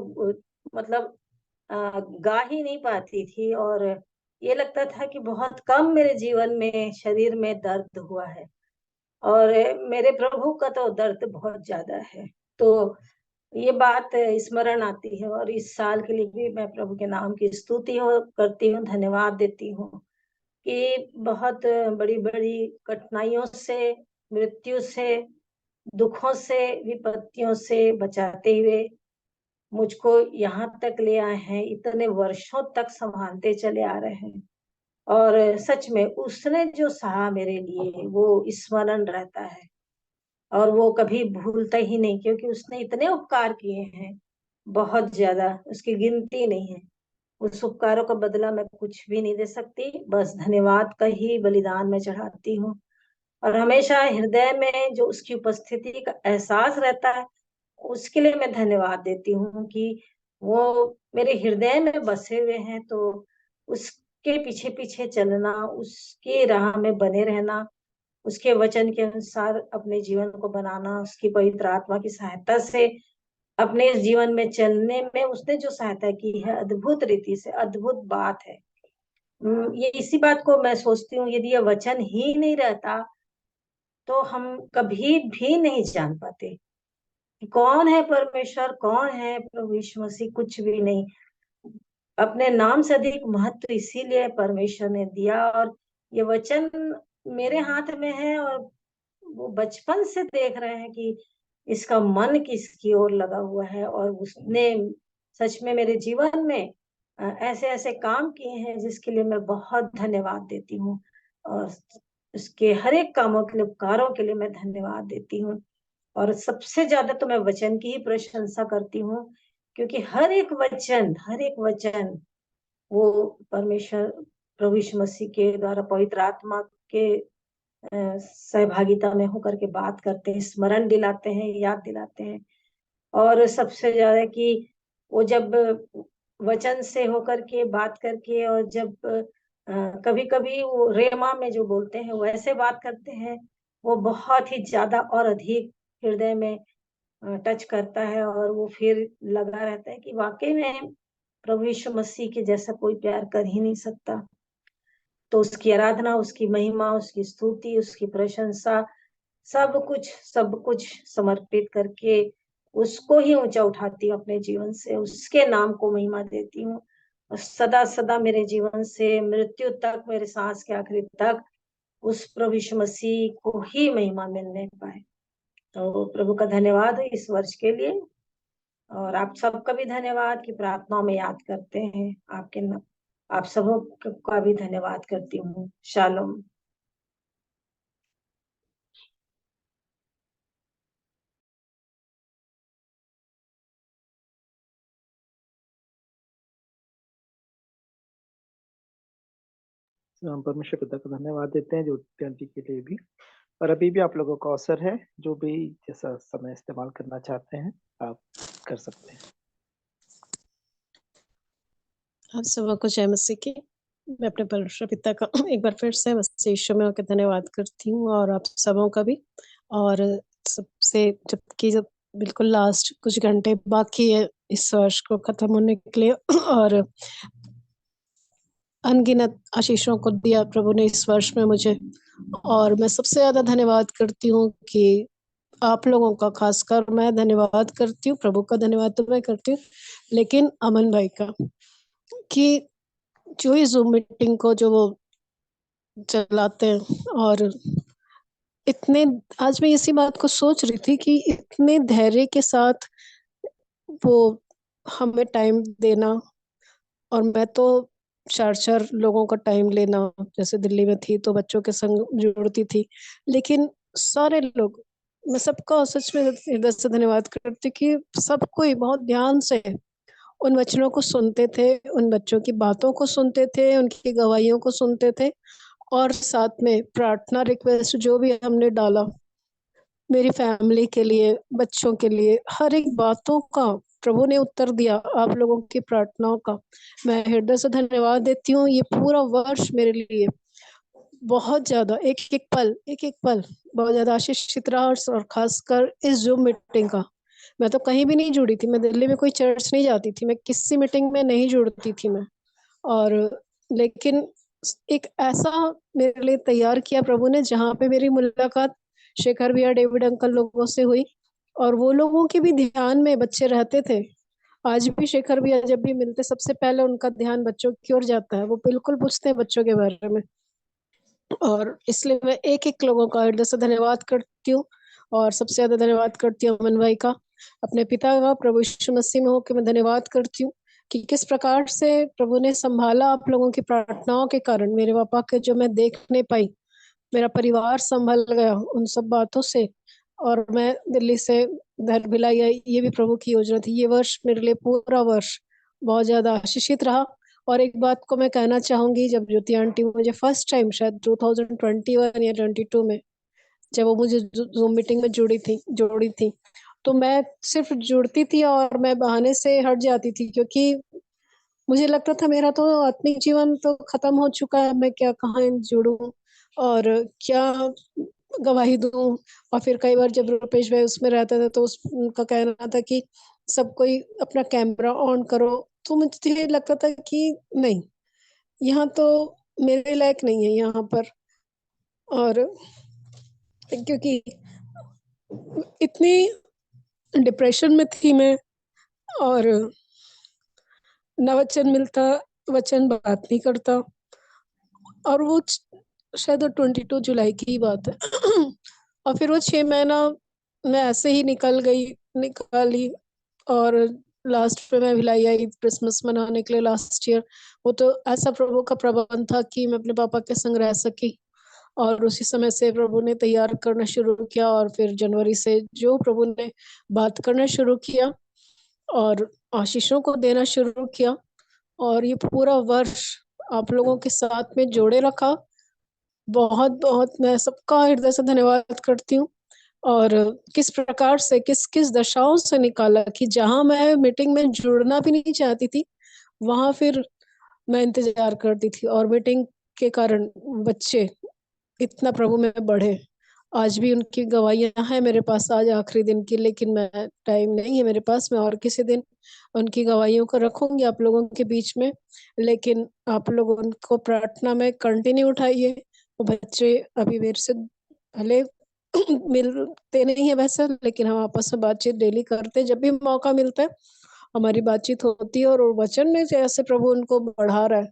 मतलब गा ही नहीं पाती थी, और ये लगता था कि बहुत कम मेरे जीवन में शरीर में दर्द हुआ है, और मेरे प्रभु का तो दर्द बहुत ज्यादा है। तो ये बात स्मरण आती है, और इस साल के लिए भी मैं प्रभु के नाम की स्तुति करती हूँ, धन्यवाद देती हूँ कि बहुत बड़ी बड़ी कठिनाइयों से, मृत्यु से, दुखों से, विपत्तियों से बचाते हुए मुझको यहाँ तक ले आए हैं, इतने वर्षों तक संभालते चले आ रहे हैं। और सच में उसने जो सहा मेरे लिए वो स्मरण रहता है, और वो कभी भूलता ही नहीं, क्योंकि उसने इतने उपकार किए हैं, बहुत ज्यादा, उसकी गिनती नहीं है। उस उपकारों का बदला मैं कुछ भी नहीं दे सकती, बस धन्यवाद का ही बलिदान मैं चढ़ाती हूँ। और हमेशा हृदय में जो उसकी उपस्थिति का एहसास रहता है, उसके लिए मैं धन्यवाद देती हूँ कि वो मेरे हृदय में बसे हुए हैं, तो उसके पीछे पीछे चलना, उसकी राह में बने रहना, उसके वचन के अनुसार अपने जीवन को बनाना, उसकी पवित्र आत्मा की सहायता से अपने इस जीवन में चलने में उसने जो सहायता की है, अद्भुत रीति से, अद्भुत बात है। ये इसी बात को मैं सोचती हूँ, यदि यह वचन ही नहीं रहता तो हम कभी भी नहीं जान पाते कि कौन है परमेश्वर, कौन है प्रभु यीशु मसीह, कुछ भी नहीं। अपने नाम से अधिक महत्व इसीलिए परमेश्वर ने दिया, और ये वचन मेरे हाथ में है, और वो बचपन से देख रहे हैं कि इसका मन किसकी ओर लगा हुआ है, और उसने सच में मेरे जीवन में ऐसे ऐसे काम किए हैं जिसके लिए मैं बहुत धन्यवाद देती हूँ, और उसके हर एक कामों के लिए, उपकारों के लिए मैं धन्यवाद देती हूँ। और सबसे ज्यादा तो मैं वचन की ही प्रशंसा करती हूँ, क्योंकि हर एक वचन वो परमेश्वर प्रभु यीशु मसीह के द्वारा पवित्र आत्मा के सहभागिता में होकर के बात करते हैं, स्मरण दिलाते हैं, याद दिलाते हैं। और सबसे ज्यादा कि वो जब वचन से होकर के बात करके, और जब कभी कभी वो रेमा में जो बोलते हैं वैसे बात करते हैं, वो बहुत ही ज्यादा और अधिक हृदय में टच करता है, और वो फिर लगा रहता है कि वाकई में प्रभु यीशु मसीह के जैसा कोई प्यार कर ही नहीं सकता। तो उसकी आराधना, उसकी महिमा, उसकी स्तुति, उसकी प्रशंसा, सब कुछ समर्पित करके उसको ही ऊंचा उठाती हूँ अपने जीवन से, उसके नाम को महिमा देती हूँ। और सदा सदा मेरे जीवन से मृत्यु तक, मेरे सांस के आखिरी तक उस प्रभु यीशु मसीह को ही महिमा मिलने पाए। तो प्रभु का धन्यवाद है इस वर्ष के लिए, और आप सबका भी धन्यवाद कि प्रार्थनाओं में याद करते हैं। आप सबों का भी धन्यवाद करती हूँ। शालोम। तो हम परमेश्वर पिता को धन्यवाद देते हैं ज्योति आंटी के लिए भी। और अभी भी आप लोगों का अवसर है, जो भी जैसा समय इस्तेमाल करना चाहते हैं आप कर सकते हैं। आप सबको जय मसीह की। मैं अपने परमेश्वर पिता का एक बार फिर से मसीह यीशु में होकर धन्यवाद करती हूँ, और आप सबों का भी। और सबसे जब बिल्कुल लास्ट कुछ घंटे बाकी है इस वर्ष को खत्म होने के लिए, और अनगिनत आशीषों को दिया प्रभु ने इस वर्ष में मुझे। और मैं सबसे ज्यादा धन्यवाद करती हूँ कि आप लोगों का, खासकर मैं धन्यवाद करती हूँ, प्रभु का धन्यवाद तो मैं करती हूँ, लेकिन अमन भाई का, कि जो इस जूम मीटिंग को जो वो चलाते हैं, और इतने, आज मैं इसी बात को सोच रही थी कि इतने धैर्य के साथ वो हमें टाइम देना। और मैं तो 4 लोगों का टाइम लेना, जैसे दिल्ली में थी तो बच्चों के संग जुड़ती थी, लेकिन सारे लोग, मैं सबका सच में हृदय से धन्यवाद करती कि सब कोई बहुत ध्यान से उन वचनों को सुनते थे, उन बच्चों की बातों को सुनते थे, उनकी गवाहियों को सुनते थे, और साथ में प्रार्थना रिक्वेस्ट जो भी हमने डाला मेरी फैमिली के लिए, बच्चों के लिए, हर एक बातों का प्रभु ने उत्तर दिया। आप लोगों की प्रार्थनाओं का मैं हृदय से धन्यवाद देती हूँ। ये पूरा वर्ष मेरे लिए बहुत ज्यादा, एक एक पल बहुत ज्यादा आशीषित रहा, और खासकर इस जूम मीटिंग का। मैं तो कहीं भी नहीं जुड़ी थी, मैं दिल्ली में कोई चर्च नहीं जाती थी, मैं किसी मीटिंग में नहीं जुड़ती थी मैं, और लेकिन एक ऐसा मेरे लिए तैयार किया प्रभु ने, जहाँ पे मेरी मुलाकात शेखर भैया, डेविड अंकल लोगों से हुई, और वो लोगों के भी ध्यान में बच्चे रहते थे। आज भी शेखर भैया जब भी मिलते, सबसे पहले उनका ध्यान बच्चों की ओर जाता है, वो बिल्कुल पूछते हैं बच्चों के बारे में। और इसलिए मैं एक एक लोगों का हृदय से धन्यवाद करती हूँ, और सबसे ज्यादा धन्यवाद करती हूँ अमन भाई का, अपने पिता का, प्रभु यीशु मसीह में होकर मैं धन्यवाद करती हूँ कि किस प्रकार से प्रभु ने संभाला आप लोगों की प्रार्थनाओं के कारण। मेरे पापा के जो मैं देख नहीं पाई, मेरा परिवार संभल गया उन सब बातों से, और मैं दिल्ली से घर भी लाई आई, ये भी प्रभु की योजना थी। ये वर्ष मेरे लिए, पूरा वर्ष बहुत ज्यादा आशीषित रहा। और एक बात को मैं कहना चाहूंगी, जब ज्योति आंटी मुझे फर्स्ट टाइम शायद 2021 या 22 में, जब वो मुझे जूम मीटिंग में जोड़ी थी, तो मैं सिर्फ जुड़ती थी और मैं बहाने से हट जाती थी, क्योंकि मुझे लगता था मेरा तो आत्मिक जीवन तो खत्म हो चुका है, मैं क्या कहाँ जुड़ूं और क्या गवाही दूं। और फिर कई बार जब रुपेश भाई उसमें रहता था तो उनका कहना था कि सब कोई अपना कैमरा ऑन करो, तो मुझे लगता था कि नहीं, यहाँ तो मेरे लायक नहीं है यहाँ पर। और क्योंकि इतनी डिप्रेशन में थी मैं, और न वचन मिलता, वचन बात नहीं करता, और वो शायद 22 जुलाई की ही बात है। और फिर वो 6 महीना मैं ऐसे ही निकाली, और लास्ट में मैं भिलाई आई क्रिसमस मनाने के लिए लास्ट ईयर। वो तो ऐसा प्रभु का प्रबंध था कि मैं अपने पापा के संग रह सकी, और उसी समय से प्रभु ने तैयार करना शुरू किया, और फिर जनवरी से जो प्रभु ने बात करना शुरू किया और आशीषों को देना शुरू किया, और ये पूरा वर्ष आप लोगों के साथ में जोड़े रखा। बहुत बहुत मैं सबका हृदय से धन्यवाद करती हूँ। और किस प्रकार से किस किस दशाओं से निकाला कि जहां मैं मीटिंग में जुड़ना भी नहीं चाहती थी, वहां फिर मैं इंतजार करती थी, और मीटिंग के कारण बच्चे इतना प्रभु में बढ़े। आज भी उनकी गवाहियां हैं मेरे पास, आज आखिरी दिन की, लेकिन मैं टाइम नहीं है मेरे पास, मैं और किसी दिन उनकी गवाहियों को रखूंगी आप लोगों के बीच में। लेकिन आप लोग उनको प्रार्थना में कंटिन्यू उठाइए। वो बच्चे अभी मेरे से भले मिलते नहीं है वैसे, लेकिन हम आपस में बातचीत डेली करते हैं, जब भी मौका मिलता है हमारी बातचीत होती है, और वचन में जैसे प्रभु उनको बढ़ा रहा है।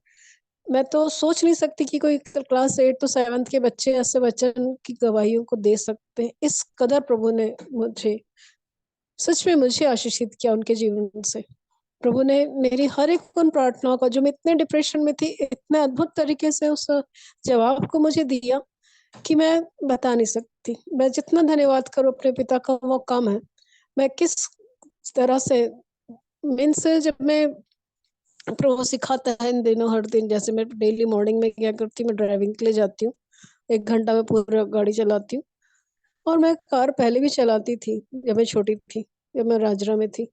मैं तो सोच नहीं सकती कि कोई क्लास 8 तो 7 के बच्चे ऐसे वचन की गवाहियों को दे सकते हैं। इस कदर प्रभु ने मुझे सच में मुझे आशीषित किया उनके जीवन से। प्रभु ने मेरी हर एक उन प्रार्थनाओं का, जो मैं इतने डिप्रेशन में थी, इतने अद्भुत तरीके से उस जवाब को मुझे दिया कि मैं बता नहीं सकती। मैं जितना धन्यवाद करूं अपने पिता का वो कम है। मैं किस तरह से मीन्स जब मैं प्रभु सिखाता है इन दिनों हर दिन, जैसे मैं डेली मॉर्निंग में क्या करती हूँ, मैं ड्राइविंग के लिए जाती हूँ, 1 घंटा में पूरा गाड़ी चलाती हूँ। और मैं कार पहले भी चलाती थी जब मैं छोटी थी, जब मैं राजरा में थी,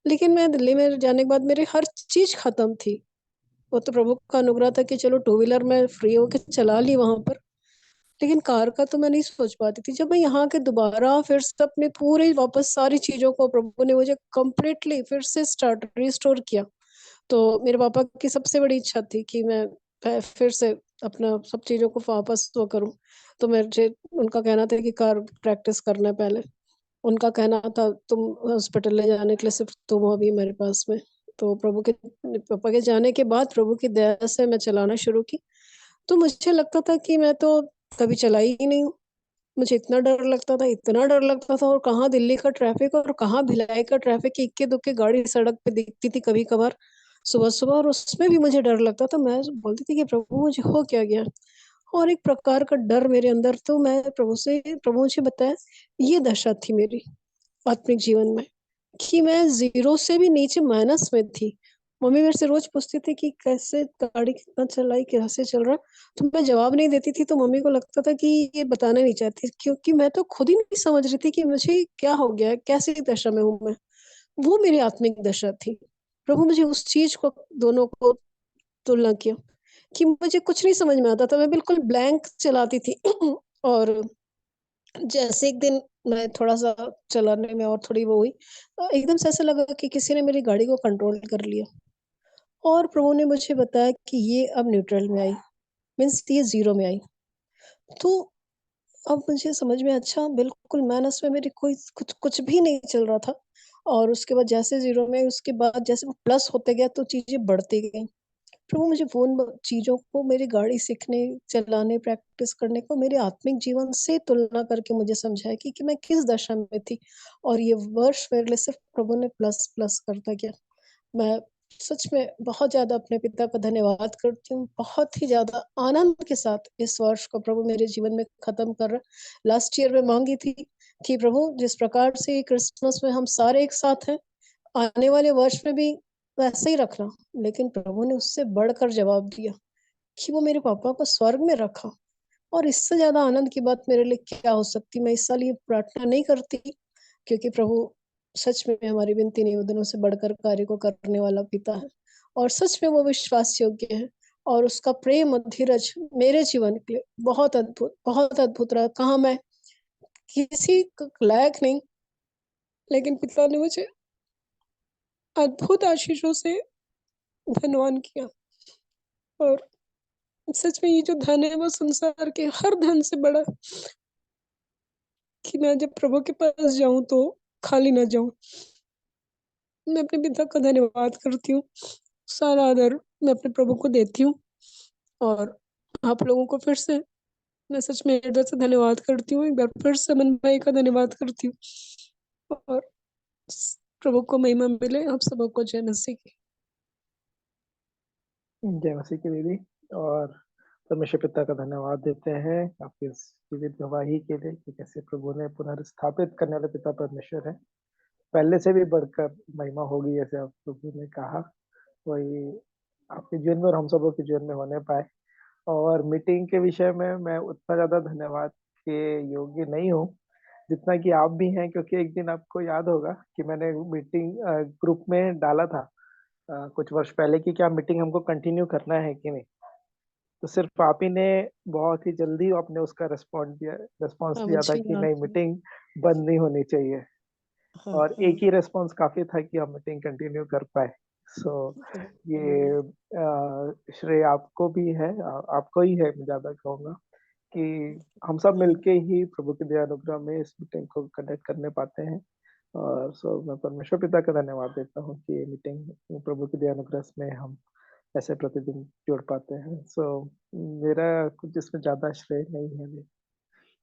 लेकिन मैं दिल्ली में जाने के बाद मेरी हर चीज खत्म थी। वो तो प्रभु का अनुग्रह था कि चलो 2 व्हीलर में फ्री होके चला ली वहां पर, लेकिन कार का तो मैं नहीं सोच पाती थी। जब मैं यहाँ के दोबारा फिर से अपने पूरे वापस सारी चीजों को प्रभु ने मुझे कंप्लीटली फिर से स्टार्ट रिस्टोर किया, तो मेरे पापा की सबसे बड़ी इच्छा थी कि मैं फिर से अपना सब चीजों को वापस वो करूं। तो मुझे उनका कहना था कि कार प्रैक्टिस करना है पहले। उनका कहना था तुम हॉस्पिटल ले जाने के लिए सिर्फ तुम हो अभी मेरे पास में। तो प्रभु के पापा के जाने के बाद प्रभु की दया से मैं चलाना शुरू की। तो मुझे लगता था कि मैं तो कभी चलाई ही नहीं हूँ। मुझे इतना डर लगता था, इतना डर लगता था, और कहाँ दिल्ली का ट्रैफिक और कहाँ भिलाई का ट्रैफिक की इक्के दुक्के गाड़ी सड़क पे दिखती थी कभी कभार सुबह सुबह, और उसमें भी मुझे डर लगता था। मैं बोलती थी कि प्रभु मुझे हो क्या गया, और एक प्रकार का डर मेरे अंदर। तो मैं प्रभु मुझे बताया, ये दशा थी मेरी आत्मिक जीवन में, कि मैं जीरो से भी नीचे माइनस में थी। मम्मी मेरे से रोज पूछती थी कि कैसे गाड़ी कितना चलाई, कैसे चल रहा, तो मैं जवाब नहीं देती थी। तो मम्मी को लगता था कि ये बताना नहीं चाहती, क्योंकि मैं तो खुद ही नहीं समझ रही थी कि मुझे क्या हो गया है, कैसी दशा में हूँ मैं। वो मेरी आत्मिक दशा थी। प्रभु मुझे उस चीज को, दोनों को तुलना किया कि मुझे कुछ नहीं समझ में आता था, मैं बिल्कुल ब्लैंक चलाती थी। और जैसे एक दिन मैं थोड़ा सा चलाने में और थोड़ी वो हुई, एकदम से ऐसा लगा कि किसी ने मेरी गाड़ी को कंट्रोल कर लिया, और प्रभु ने मुझे बताया कि ये अब न्यूट्रल में आई, मीन्स ये जीरो में आई। तो अब मुझे समझ में, अच्छा बिल्कुल माइनस में मेरी कोई कुछ कुछ भी नहीं चल रहा था। और उसके बाद जैसे जीरो में, उसके बाद जैसे वो प्लस होते गया तो चीजें बढ़ती गई। प्रभु मुझे वो उन चीजों को, मेरी गाड़ी सीखने, चलाने, प्रैक्टिस करने को मेरे आत्मिक जीवन से तुलना करके मुझे समझाया कि मैं किस दशा में थी। और ये वर्ष मेरे लिए सिर्फ प्रभु ने प्लस प्लस करता गया। मैं सच में बहुत ज्यादा अपने पिता का धन्यवाद करती हूँ, बहुत ही ज्यादा आनंद के साथ इस वर्ष को प्रभु मेरे जीवन में खत्म कर रहा। लास्ट ईयर में मांगी थी कि प्रभु जिस प्रकार से क्रिसमस में हम सारे एक साथ हैं, आने वाले वर्ष में भी वैसे ही रखना। लेकिन प्रभु ने उससे बढ़कर जवाब दिया कि वो मेरे पापा को स्वर्ग में रखा। और इससे ज्यादा आनंद की बात मेरे लिए क्या हो सकती। मैं इस साल ये प्रार्थना नहीं करती क्योंकि प्रभु सच में हमारी विनती निवेदनों से बढ़कर कार्य को करने वाला पिता है, और सच में वो विश्वास योग्य है, और उसका प्रेम और धीरज मेरे जीवन के लिए बहुत अद्भुत रहा। कहाँ मैं किसी लायक नहीं, लेकिन पिता ने मुझे अद्भुत आशीषों से धनवान किया। और सच में ये जो धन है वो संसार के हर धन से बड़ा, कि मैं जब प्रभु के पास जाऊं तो खाली ना जाऊं। मैं अपने पिता का धन्यवाद करती हूँ, सारा आदर मैं अपने प्रभु को देती हूँ। और आप लोगों को फिर से मैं सच में हृदय से धन्यवाद करती हूँ, एक बार फिर से मन भाई का धन्यवाद करती हूँ। और प्रभु को महिमा मिले, आप सबको जय मसीह की। जय मसीह की दीदी। और परमेश्वर पिता का धन्यवाद देते हैं आपकी इस जीवित गवाही के लिए कि कैसे प्रभु ने पुनर्स्थापित करने वाले पिता परमेश्वर है। पहले से भी बढ़कर महिमा होगी, जैसे आप प्रभु ने कहा, वही आपके जीवन में और हम सबों के जीवन में होने पाए। और मीटिंग के विषय में मैं उतना ज्यादा धन्यवाद के योग्य नहीं हूँ जितना कि आप भी हैं, क्योंकि एक दिन आपको याद होगा कि मैंने मीटिंग ग्रुप में डाला था कुछ वर्ष पहले कि क्या मीटिंग हमको कंटिन्यू करना है कि नहीं। तो सिर्फ आप ही ने बहुत ही जल्दी आपने उसका रिस्पॉन्स दिया था जी कि हाँ, नहीं, मीटिंग बंद नहीं होनी चाहिए। हाँ, और हाँ, एक ही रिस्पॉन्स काफी था कि हम मीटिंग कंटिन्यू कर पाए। सो ये श्रेय आपको भी है, आपको ही है, मैं ज्यादा कहूँगा कि हम सब मिलके ही प्रभु के दया अनुग्रह में इस मीटिंग को कंडक्ट करने पाते हैं। और सो मैं परमेश्वर पिता का धन्यवाद देता हूँ कि ये मीटिंग प्रभु के दया अनुग्रह में हम ऐसे प्रतिदिन जुड़ पाते हैं। सो मेरा कुछ इसमें ज्यादा श्रेय नहीं है।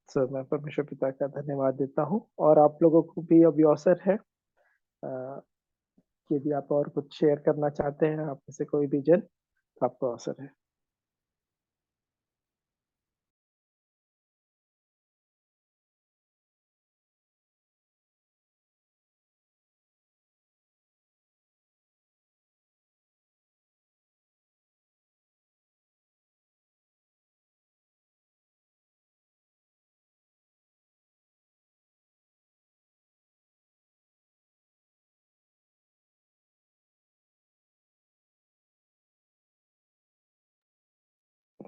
सो मैं परमेश्वर पिता का धन्यवाद देता हूँ, और आप लोगों को भी अभी अवसर है यदि आप और कुछ शेयर करना चाहते हैं, आप में से कोई भी जन, तो आपको अवसर है।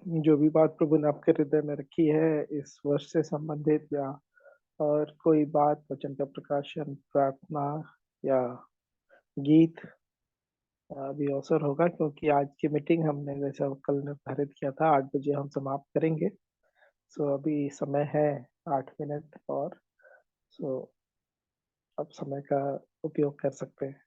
जो भी बात प्रभु ने आपके हृदय में रखी है इस वर्ष से संबंधित, या और कोई बात, वचन का प्रकाशन, प्रार्थना या गीत, अभी अवसर होगा, क्योंकि आज की मीटिंग हमने जैसा कल निर्धारित किया था 8 बजे हम समाप्त करेंगे। सो अभी समय है 8 मिनट, और सो आप समय का उपयोग कर सकते हैं।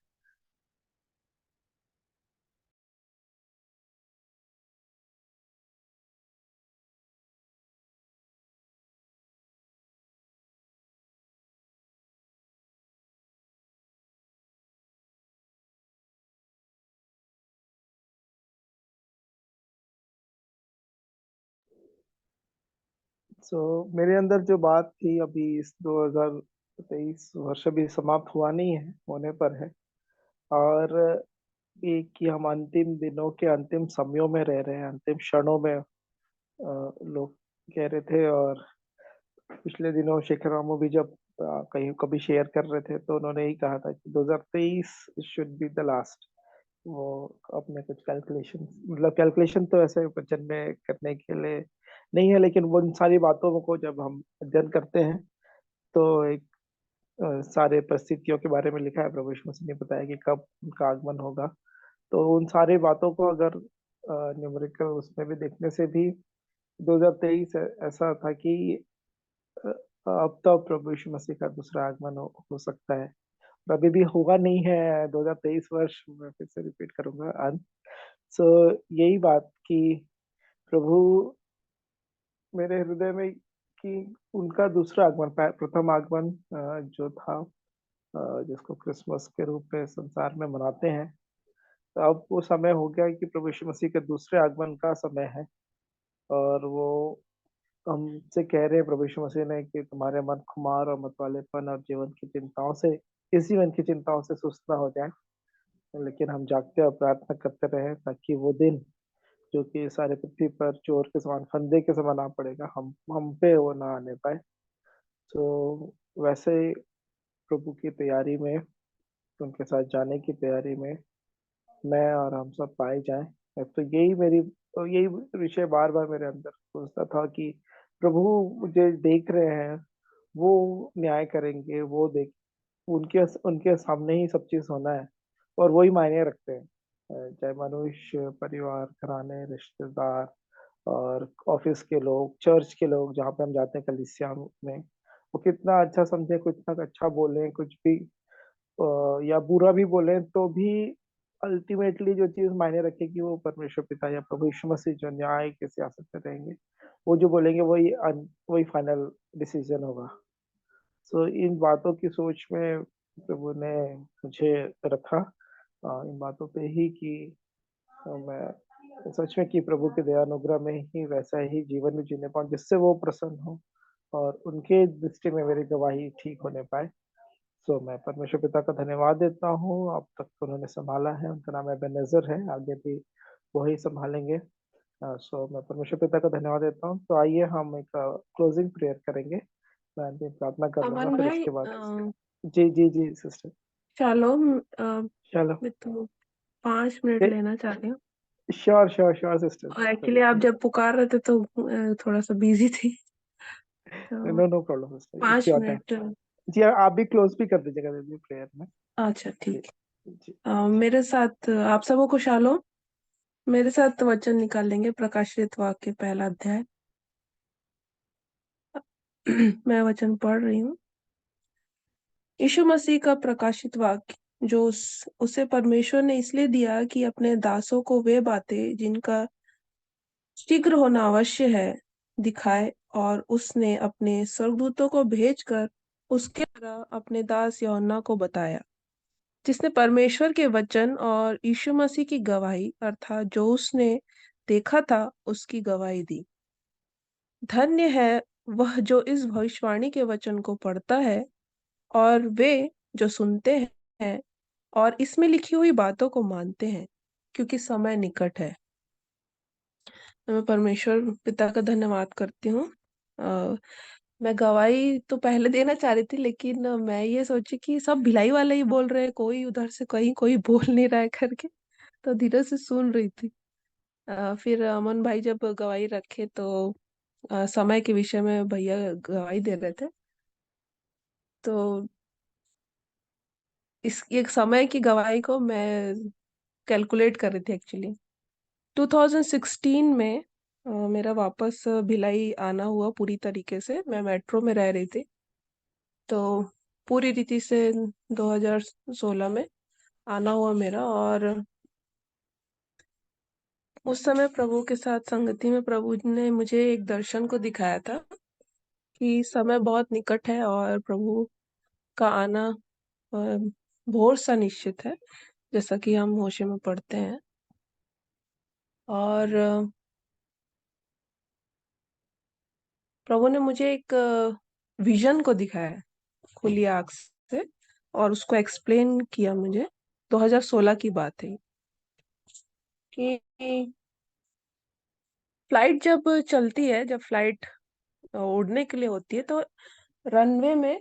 सो मेरे अंदर जो बात थी अभी, इस 2023 वर्ष अभी समाप्त हुआ नहीं है, होने पर है। और एक कि हम अंतिम दिनों के अंतिम समयों में रह रहे हैं, अंतिम क्षणों में लोग कह रहे थे। और पिछले दिनों शेखर रामू भी जब कहीं कभी शेयर कर रहे थे, तो उन्होंने यही कहा था कि 2023 शुड बी द लास्ट। वो अपने कुछ कैलकुलेशन, मतलब कैलकुलेशन तो ऐसे वचन में करने के लिए नहीं है, लेकिन वो उन सारी बातों को जब हम अध्ययन करते हैं तो एक सारे परिस्थितियों के बारे में लिखा है, प्रभु यीशु मसीह ने बताया कि कब उनका आगमन होगा। तो उन सारी बातों को अगर न्यूमेरिकल उसमें भी देखने से भी 2023 ऐसा था कि अ, अब तो प्रभु यीशु मसीह का दूसरा आगमन हो सकता है। और अभी भी हुआ नहीं है 2023 वर्ष, मैं फिर से रिपीट करूंगा अंत। सो यही बात कि प्रभु मेरे हृदय में कि उनका दूसरा आगमन, प्रथम आगमन जो था, जिसको क्रिसमस के रूप में संसार में मनाते हैं, तो अब वो समय हो गया कि प्रभु यीशु मसीह के दूसरे आगमन का समय है। और वो हमसे कह रहे हैं प्रभु यीशु मसीह ने कि तुम्हारे मन खुमार और मतवालेपन और जीवन की चिंताओं से, इस जीवन की चिंताओं से सुस्त ना हो जाए, लेकिन हम जागते और प्रार्थना करते रहे, ताकि वो दिन जो कि सारे पृथ्वी पर चोर के समान, फंदे के समान आ पड़ेगा, हम पे वो ना आने पाए। तो वैसे प्रभु की तैयारी में, उनके साथ जाने की तैयारी में मैं और हम सब पाए जाएं। तो यही विषय बार बार मेरे अंदर सोचता था कि प्रभु मुझे देख रहे हैं, वो न्याय करेंगे, वो देख उनके उनके सामने ही सब चीज होना है और वही मायने रखते हैं। चाहे मनुष्य, परिवार, घराने, रिश्तेदार और ऑफिस के लोग, चर्च के लोग, जहाँ पे हम जाते हैं कलीसिया में, वो कितना अच्छा समझे, कितना अच्छा बोले, कुछ भी या बुरा भी बोले, तो भी अल्टीमेटली जो चीज मायने रखेगी वो परमेश्वर पिता या प्रभु यीशु मसीह जो न्याय के सियासत में रहेंगे, वो जो बोलेंगे वही फाइनल डिसीजन होगा। सो इन बातों की सोच में प्रभु ने मुझे रखा, इन बातों पे ही कि मैं सच में कि प्रभु के दया अनुग्रह में ही वैसा ही जीवन में जीने पाऊँ जिससे वो प्रसन्न हो और उनके दृष्टि में मेरी गवाही ठीक होने पाए। सो मैं परमेश्वर पिता का धन्यवाद देता हूँ, अब तक तो उन्होंने संभाला है, उनका नाम एबेनेज़र है, आगे भी वही संभालेंगे। सो मैं परमेश्वर पिता का धन्यवाद देता हूँ। तो आइए हम एक क्लोजिंग प्रेयर करेंगे। मैं अंतिम प्रार्थना कर लूँगा, अमन फिर भाई, उसके बाद जी, जी, जी सिस्टर। शालोम। चलो, मैं तो 5 मिनट लेना चाह रही हूँ। Sure, sure, sure sister. और एक्चुअली आप जब पुकार रहे थे तो थोड़ा सा बिजी थी, तो no, no problem sister, it's पाँच योर टाइम। मिनट जी, आप भी क्लोज भी कर दीजिएगा दीदी प्रेयर में। अच्छा, जी, ठीक जी, है। मेरे साथ आप सबको को शालोम। मेरे साथ वचन निकाल लेंगे, प्रकाशित वाक्य 1 अध्याय। मैं वचन पढ़ रही हूँ। यीशु मसीह का प्रकाशित वाक्य जो उसे परमेश्वर ने इसलिए दिया कि अपने दासों को वे बातें जिनका शीघ्र होना अवश्य है दिखाए, और उसने अपने स्वर्गदूतों को भेजकर उसके द्वारा अपने दास यूहन्ना को बताया, जिसने परमेश्वर के वचन और यीशु मसीह की गवाही अर्थात जो उसने देखा था उसकी गवाही दी। धन्य है वह जो इस भविष्यवाणी के वचन को पढ़ता है और वे जो सुनते हैं और इसमें लिखी हुई बातों को मानते हैं, क्योंकि समय निकट है। मैं परमेश्वर पिता का धन्यवाद करती हूँ। मैं गवाही तो पहले देना चाह रही थी, लेकिन मैं ये सोची कि सब भिलाई वाले ही बोल रहे हैं, कोई उधर से कहीं कोई बोल नहीं रहा है करके, तो धीरे से सुन रही थी। फिर अमन भाई जब गवाही रखे तो समय के विषय में भैया गवाही दे रहे थे, तो इस एक समय की गवाही को मैं कैलकुलेट कर रही थी एक्चुअली। 2016 में मेरा वापस भिलाई आना हुआ पूरी तरीके से। मैं मेट्रो में रह रही थी, तो पूरी रीति से 2016 में आना हुआ मेरा। और उस समय प्रभु के साथ संगति में प्रभु ने मुझे एक दर्शन को दिखाया था कि समय बहुत निकट है और प्रभु का आना भोर सा निश्चित है, जैसा कि हम होशे में पढ़ते हैं। और प्रभु ने मुझे एक विजन को दिखाया खुली आंख से और उसको एक्सप्लेन किया मुझे। 2016 की बात है कि फ्लाइट जब चलती है, जब फ्लाइट उड़ने के लिए होती है तो रनवे में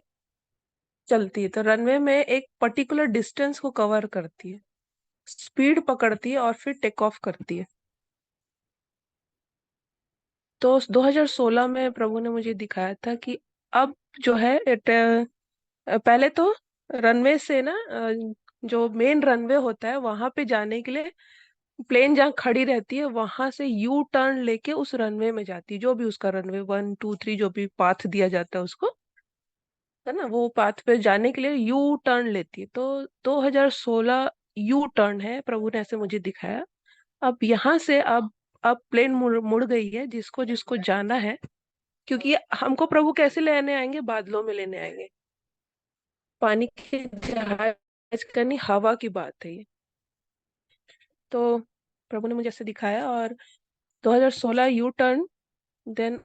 चलती है, तो रनवे में एक पर्टिकुलर डिस्टेंस को कवर करती है, स्पीड पकड़ती है और फिर टेक ऑफ करती है। तो 2016 में प्रभु ने मुझे दिखाया था कि अब जो है पहले तो रनवे से ना जो मेन रनवे होता है वहां पे जाने के लिए प्लेन जहाँ खड़ी रहती है वहां से यू टर्न लेके उस रनवे में जाती है, जो भी उसका रनवे 1 2 3 जो भी पाथ दिया जाता है उसको, है ना, वो पाथ पे जाने के लिए यू टर्न लेती है। तो 2016 यू टर्न है, प्रभु ने ऐसे मुझे दिखाया। अब यहाँ से अब प्लेन मुड़ गई है, जिसको जिसको जाना है, क्योंकि हमको प्रभु कैसे लेने आएंगे, बादलों में लेने आएंगे। पानी के जहाज का नहीं, हवा की बात है ये। तो प्रभु ने मुझे ऐसे दिखाया और 2016 U turn, then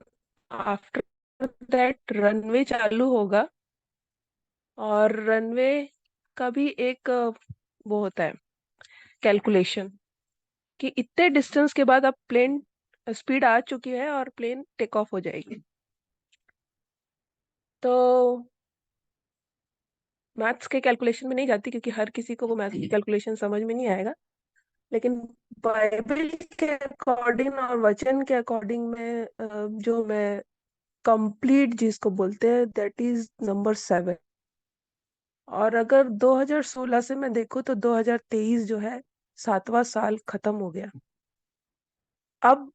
after that runway चालू होगा। और रनवे का भी एक वो होता है कैलकुलेशन कि इतने डिस्टेंस के बाद अब प्लेन स्पीड आ चुकी है और प्लेन टेक ऑफ हो जाएगी। तो मैथ्स के कैलकुलेशन में नहीं जाती, क्योंकि हर किसी को वो मैथ्स की कैलकुलेशन समझ में नहीं आएगा, लेकिन बाइबल के अकॉर्डिंग और वचन के अकॉर्डिंग में जो मैं कंप्लीट जिसको बोलते हैं, दैट इज नंबर 7। और अगर 2016 से मैं देखूं तो 2023 जो है 7वां साल खत्म हो गया। अब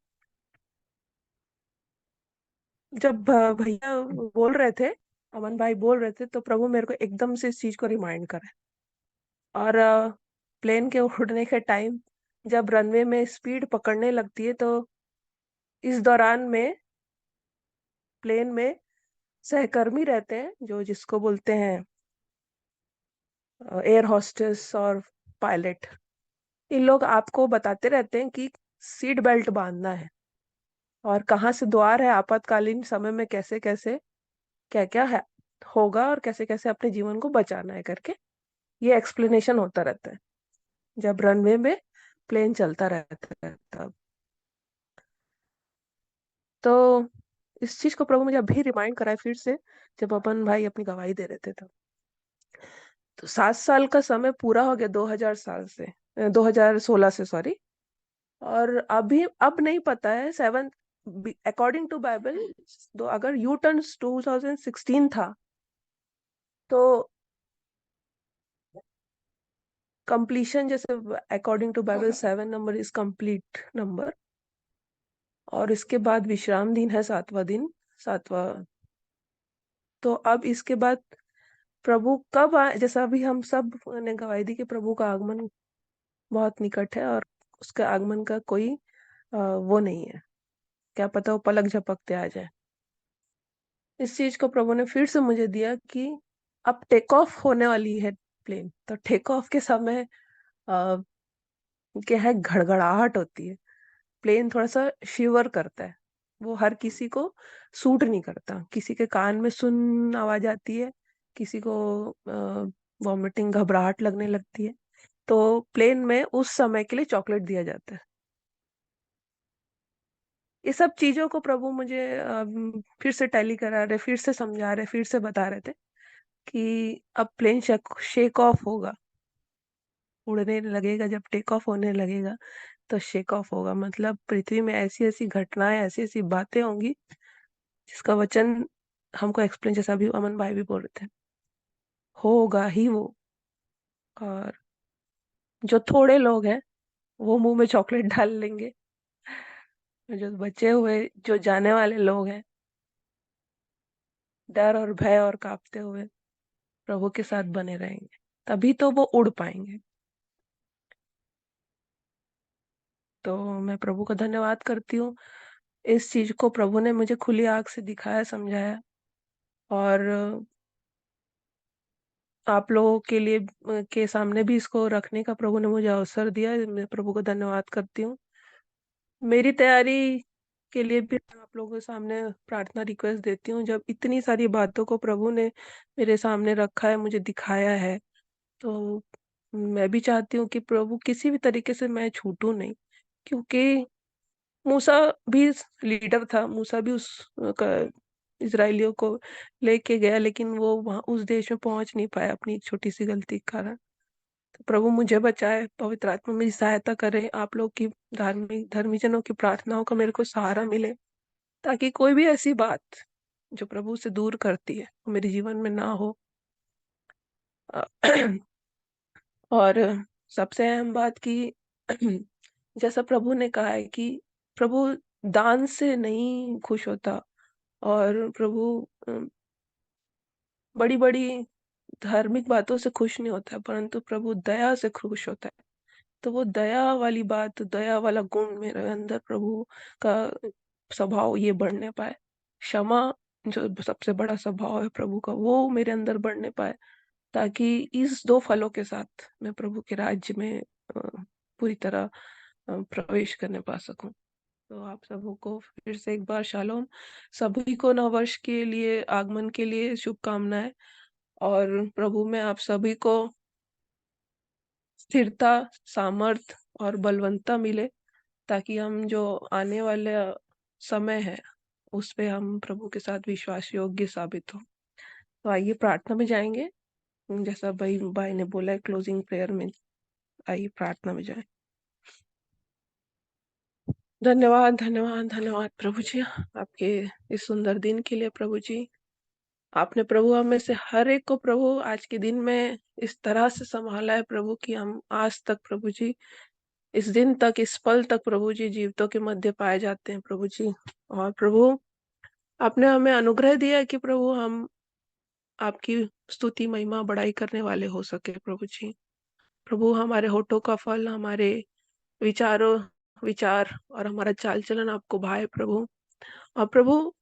जब भैया बोल रहे थे, अमन भाई बोल रहे थे, तो प्रभु मेरे को एकदम से इस चीज को रिमाइंड करे। और प्लेन के उड़ने के टाइम जब रनवे में स्पीड पकड़ने लगती है, तो इस दौरान में प्लेन में सहकर्मी रहते हैं, जो जिसको बोलते हैं एयर होस्टेस और पायलट। इन लोग आपको बताते रहते हैं कि सीट बेल्ट बांधना है, और कहाँ से द्वार है, आपातकालीन समय में कैसे कैसे क्या क्या है होगा, और कैसे कैसे अपने जीवन को बचाना है करके ये एक्सप्लेनेशन होता रहता है जब रनवे में प्लेन चलता रहता है तब। तो इस चीज को प्रभु मुझे अभी रिमाइंड कराए फिर से, जब अपन भाई अपनी गवाही दे रहे थे तब। तो 7 साल का समय पूरा हो गया 2016 से, सॉरी। और अभी अब नहीं पता है 7 अकॉर्डिंग टू बाइबल, तो अगर यू टर्न 2016 था तो कंप्लीशन, जैसे according to Bible 7 number is complete number, और इसके बाद विश्राम दिन है 7वां दिन, 7वां। तो अब इसके बाद प्रभु कब आए, जैसा अभी हम सब ने गवाही दी कि प्रभु का आगमन बहुत निकट है, और उसके आगमन का कोई वो नहीं है, क्या पता वो पलक झपकते आ जाए। इस चीज को प्रभु ने फिर से मुझे दिया कि अब टेक ऑफ होने वाली है प्लेन, तो टेक ऑफ के समय क्या है, घड़घड़ाहट होती है, प्लेन थोड़ा सा शिवर करता है, वो हर किसी को सूट नहीं करता। किसी के कान में सुन आवाज आती है, किसी को वॉमिटिंग घबराहट लगने लगती है। तो प्लेन में उस समय के लिए चॉकलेट दिया जाता है। ये सब चीजों को प्रभु मुझे फिर से टैली करा रहे, फिर से समझा रहे, फिर से बता रहे थे कि अब प्लेन शेक ऑफ होगा, उड़ने लगेगा। जब टेक ऑफ होने लगेगा तो शेक ऑफ होगा, मतलब पृथ्वी में ऐसी ऐसी घटनाएं, ऐसी ऐसी बातें होंगी जिसका वचन हमको एक्सप्लेन, जैसा अभी अमन भाई भी बोल रहे थे, होगा ही वो। और जो थोड़े लोग हैं वो मुंह में चॉकलेट डाल लेंगे, जो बचे हुए, जो जाने वाले लोग हैं, डर और भय और कांपते हुए प्रभु के साथ बने रहेंगे, तभी तो वो उड़ पाएंगे। तो मैं प्रभु का धन्यवाद करती हूँ, इस चीज को प्रभु ने मुझे खुली आंख से दिखाया, समझाया, और आप लोगों के लिए के सामने भी इसको रखने का प्रभु ने मुझे अवसर दिया। मैं प्रभु को धन्यवाद करती हूँ। मेरी तैयारी के लिए भी मैं आप लोगों के सामने प्रार्थना रिक्वेस्ट देती हूँ। जब इतनी सारी बातों को प्रभु ने मेरे सामने रखा है, मुझे दिखाया है, तो मैं भी चाहती हूँ कि प्रभु किसी भी तरीके से मैं छूटूं नहीं, क्योंकि मूसा भी लीडर था, मूसा भी उस इजरायलियों को लेके गया, लेकिन वो वहां उस देश में पहुंच नहीं पाया अपनी एक छोटी सी गलती के कारण। तो प्रभु मुझे बचाए, पवित्र आत्मा मेरी सहायता करे, आप लोग की धर्मी जनों की प्रार्थनाओं का मेरे को सहारा मिले, ताकि कोई भी ऐसी बात जो प्रभु से दूर करती है वो मेरे जीवन में ना हो। और सबसे अहम बात की जैसा प्रभु ने कहा है कि प्रभु दान से नहीं खुश होता, और प्रभु बड़ी बड़ी धार्मिक बातों से खुश नहीं होता है, परंतु प्रभु दया से खुश होता है। तो वो दया वाली बात, दया वाला गुण मेरे अंदर प्रभु का स्वभाव ये बढ़ने पाए, क्षमा जो सबसे बड़ा स्वभाव है प्रभु का, वो मेरे अंदर बढ़ने पाए, ताकि इस 2 फलों के साथ मैं प्रभु के राज्य में पूरी तरह प्रवेश करने पा सकूं। तो आप सबको फिर से एक बार शालोम। सभी को नववर्ष के लिए, आगमन के लिए शुभकामनाएं, और प्रभु में आप सभी को स्थिरता, सामर्थ और बलवंता मिले, ताकि हम जो आने वाले समय है उस पे हम प्रभु के साथ विश्वास योग्य साबित हो। तो आइए प्रार्थना में जाएंगे। जैसा भाई ने बोला है क्लोजिंग प्रेयर में, आइए प्रार्थना में जाए। धन्यवाद धन्यवाद धन्यवाद प्रभु जी, आपके इस सुंदर दिन के लिए प्रभु जी। आपने प्रभु हमें से हर एक को प्रभु आज के दिन में इस तरह से संभाला है प्रभु कि हम आज तक प्रभु जी, इस दिन तक, इस पल तक प्रभु जी जीवितों के मध्य पाए जाते हैं प्रभु जी। और प्रभु आपने हमें अनुग्रह दिया है कि प्रभु हम आपकी स्तुति महिमा बड़ाई करने वाले हो सके प्रभु जी। प्रभु हमारे होठों का फल, हमारे विचार और हमारा चाल चलन आपको भाए प्रभु। और प्रभु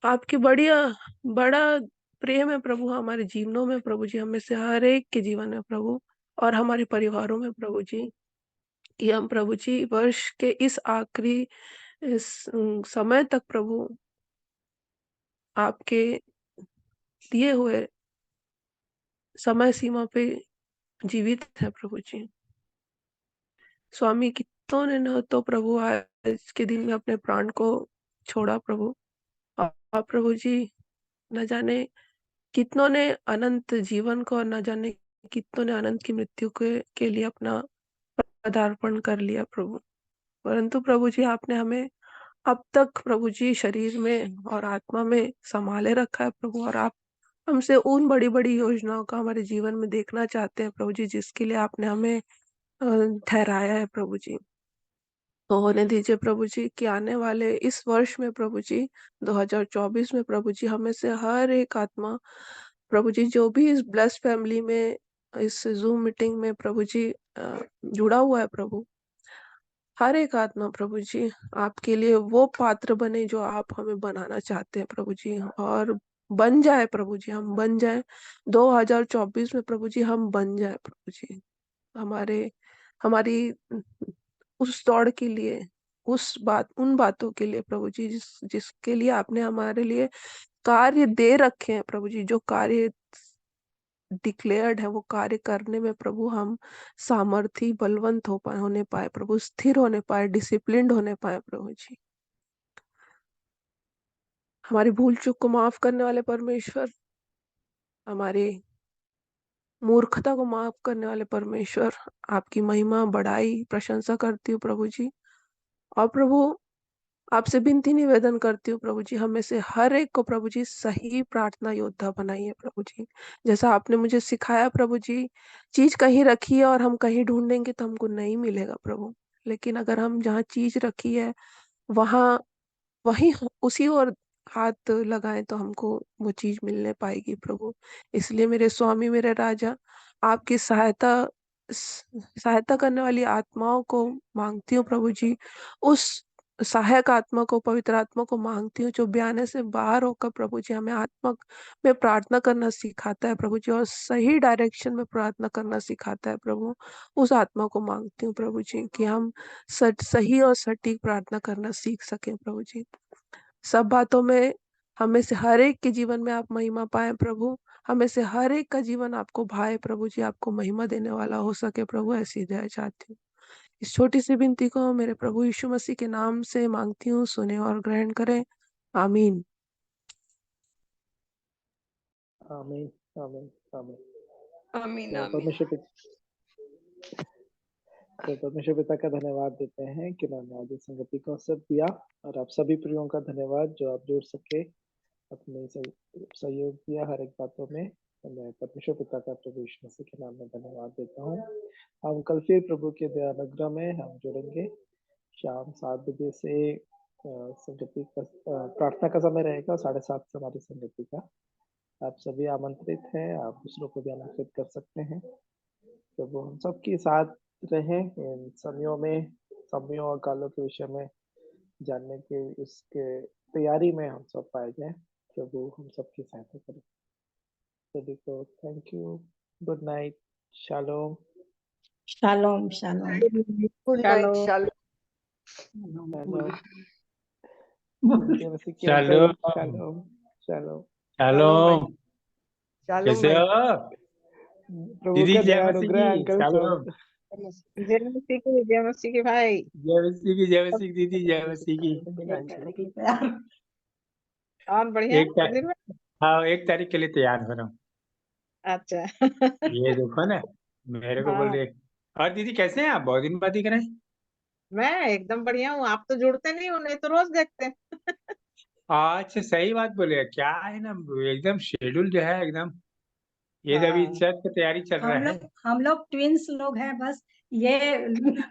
आपकी बड़ा प्रेम है प्रभु हमारे जीवनों में प्रभु जी, हमें से हर एक के जीवन में प्रभु, और हमारे परिवारों में प्रभु जी, कि हम प्रभु जी वर्ष के इस आखिरी इस समय तक प्रभु आपके दिए हुए समय सीमा पे जीवित है प्रभु जी। स्वामी कितनों ने न तो प्रभु आज के दिन में अपने प्राण को छोड़ा प्रभु, और प्रभु जी न जाने कितनों ने अनंत जीवन को, और न जाने कितनों ने अनंत की मृत्यु के लिए अपना पदार्पण कर लिया प्रभु। परंतु प्रभु जी आपने हमें अब तक प्रभु जी शरीर में और आत्मा में संभाले रखा है प्रभु, और आप हमसे उन बड़ी बड़ी योजनाओं का हमारे जीवन में देखना चाहते हैं प्रभु जी, जिसके लिए आपने हमें ठहराया है प्रभु जी। तो होने दीजिए प्रभु जी कि आने वाले इस वर्ष में प्रभु जी 2024 में प्रभु जी हमें से हर एक आत्मा प्रभु जी, जो भी इस ब्लेस्ड फैमिली में, इस जूम मीटिंग में प्रभु जी जुड़ा हुआ है प्रभु, हर एक आत्मा प्रभु जी आपके लिए वो पात्र बने जो आप हमें बनाना चाहते हैं प्रभु जी, और बन जाए प्रभु जी, हम बन जाए 2024 में प्रभु जी, हम बन जाए प्रभु जी। हमारी उस दौड़ के लिए, उन बातों के लिए प्रभु जी, जिसके लिए आपने हमारे लिए कार्य दे रखे हैं प्रभु जी, जो कार्य डिक्लेयर्ड है, वो कार्य करने में प्रभु हम सामर्थी, बलवंत होने पाए प्रभु, स्थिर होने पाए, डिसिप्लिन्ड होने पाए प्रभु जी। हमारी भूल चूक को माफ करने वाले परमेश्वर, हमारी मूर्खता को माफ करने वाले परमेश्वर, आपकी महिमा, बड़ाई, प्रशंसा करती हूँ प्रभु जी। और प्रभु आपसे विनती निवेदन करती हूँ प्रभु जी, हमें से हर एक को प्रभु जी सही प्रार्थना योद्धा बनाइए प्रभु जी। जैसा आपने मुझे सिखाया प्रभु जी, चीज कहीं रखी है और हम कहीं ढूंढेंगे तो हमको नहीं मिलेगा प्रभु, लेकिन अगर हम जहाँ चीज रखी है वहां उसी ओर हाथ लगाएं तो हमको वो चीज मिलने पाएगी प्रभु। इसलिए मेरे स्वामी, मेरे राजा, आपकी सहायता करने वाली आत्माओं को मांगती हूँ प्रभु जी। उस सहायक आत्मा को, पवित्र आत्मा को मांगती हूँ जो बयाने से बाहर होकर प्रभु जी हमें आत्मा में प्रार्थना करना सिखाता है प्रभु जी, और सही डायरेक्शन में प्रार्थना करना सिखाता है प्रभु। उस आत्मा को मांगती हूँ प्रभु जी कि हम सही और सटीक प्रार्थना करना सीख सकें प्रभु जी। सब बातों में हमें से हर एक के जीवन में आप महिमा पाए प्रभु, हमें से हर एक का जीवन आपको भाए प्रभु जी, आपको महिमा देने वाला हो सके प्रभु, ऐसी दया चाहती हूँ। इस छोटी सी विनती को मेरे प्रभु यीशु मसीह के नाम से मांगती हूँ, सुने और ग्रहण करें। आमीन। आमीन आमीन आमीन। आमीन तो आमीन। परमेश्वर पिता का धन्यवाद देते हैं कि उन्होंने आज इस संगति को अवसर दिया, और आप सभी प्रियों का धन्यवाद जो आप जुड़ सके, अपने सहयोग दिया हर एक बातों में। मैं परमेश्वर पिता का प्रभु यीशु मसीह के नाम में धन्यवाद देता हूँ। हम कल फिर प्रभु के दया अनुग्रह में हम जुड़ेंगे शाम 7 बजे से। संगति का प्रार्थना का समय रहेगा 7:30 से हमारी संगति का। आप सभी आमंत्रित हैं, आप दूसरों को भी आमंत्रित कर सकते हैं। प्रभु हम सबके साथ रहें इन समयों और कालों के विषय में जानने के उसके तैयारी में हम सब पाए जाए। प्रभु हम सबकी सहायता करें। सभी को thank you, good night, shalom. Shalom shalom. Good night, shalom. जय मसीह की uncle. Shalom shalom shalom. Shalom कैसे भाई। हो प्रभु दीदी? का जय दया मसीह अनुग्रह की। Uncle shalom. जय मसीह की भाई। जय मसीह की, जय मसीह की दीदी, जय मसीह की। और बढ़िया एक सुधीर भाई। हाँ, 1 तारीख के लिए तैयार हो रहा हूँ। अच्छा। ये देखो ना, मेरे को बोल हाँ, रही है। और दीदी कैसे हैं आप? बहुत दिन बाद दिख रहे हैं। मैं एकदम बढ़िया हूँ। आप तो जुड़ते नहीं हो, नहीं तो रोज देखते हैं। अच्छा, सही बात बोले। क्या है ना, एकदम शेड्यूल जो है एकदम। ये तो अभी हाँ। चर्च की तैयारी चल रहा है। हम लोग ट्विंस लोग हैं बस। ये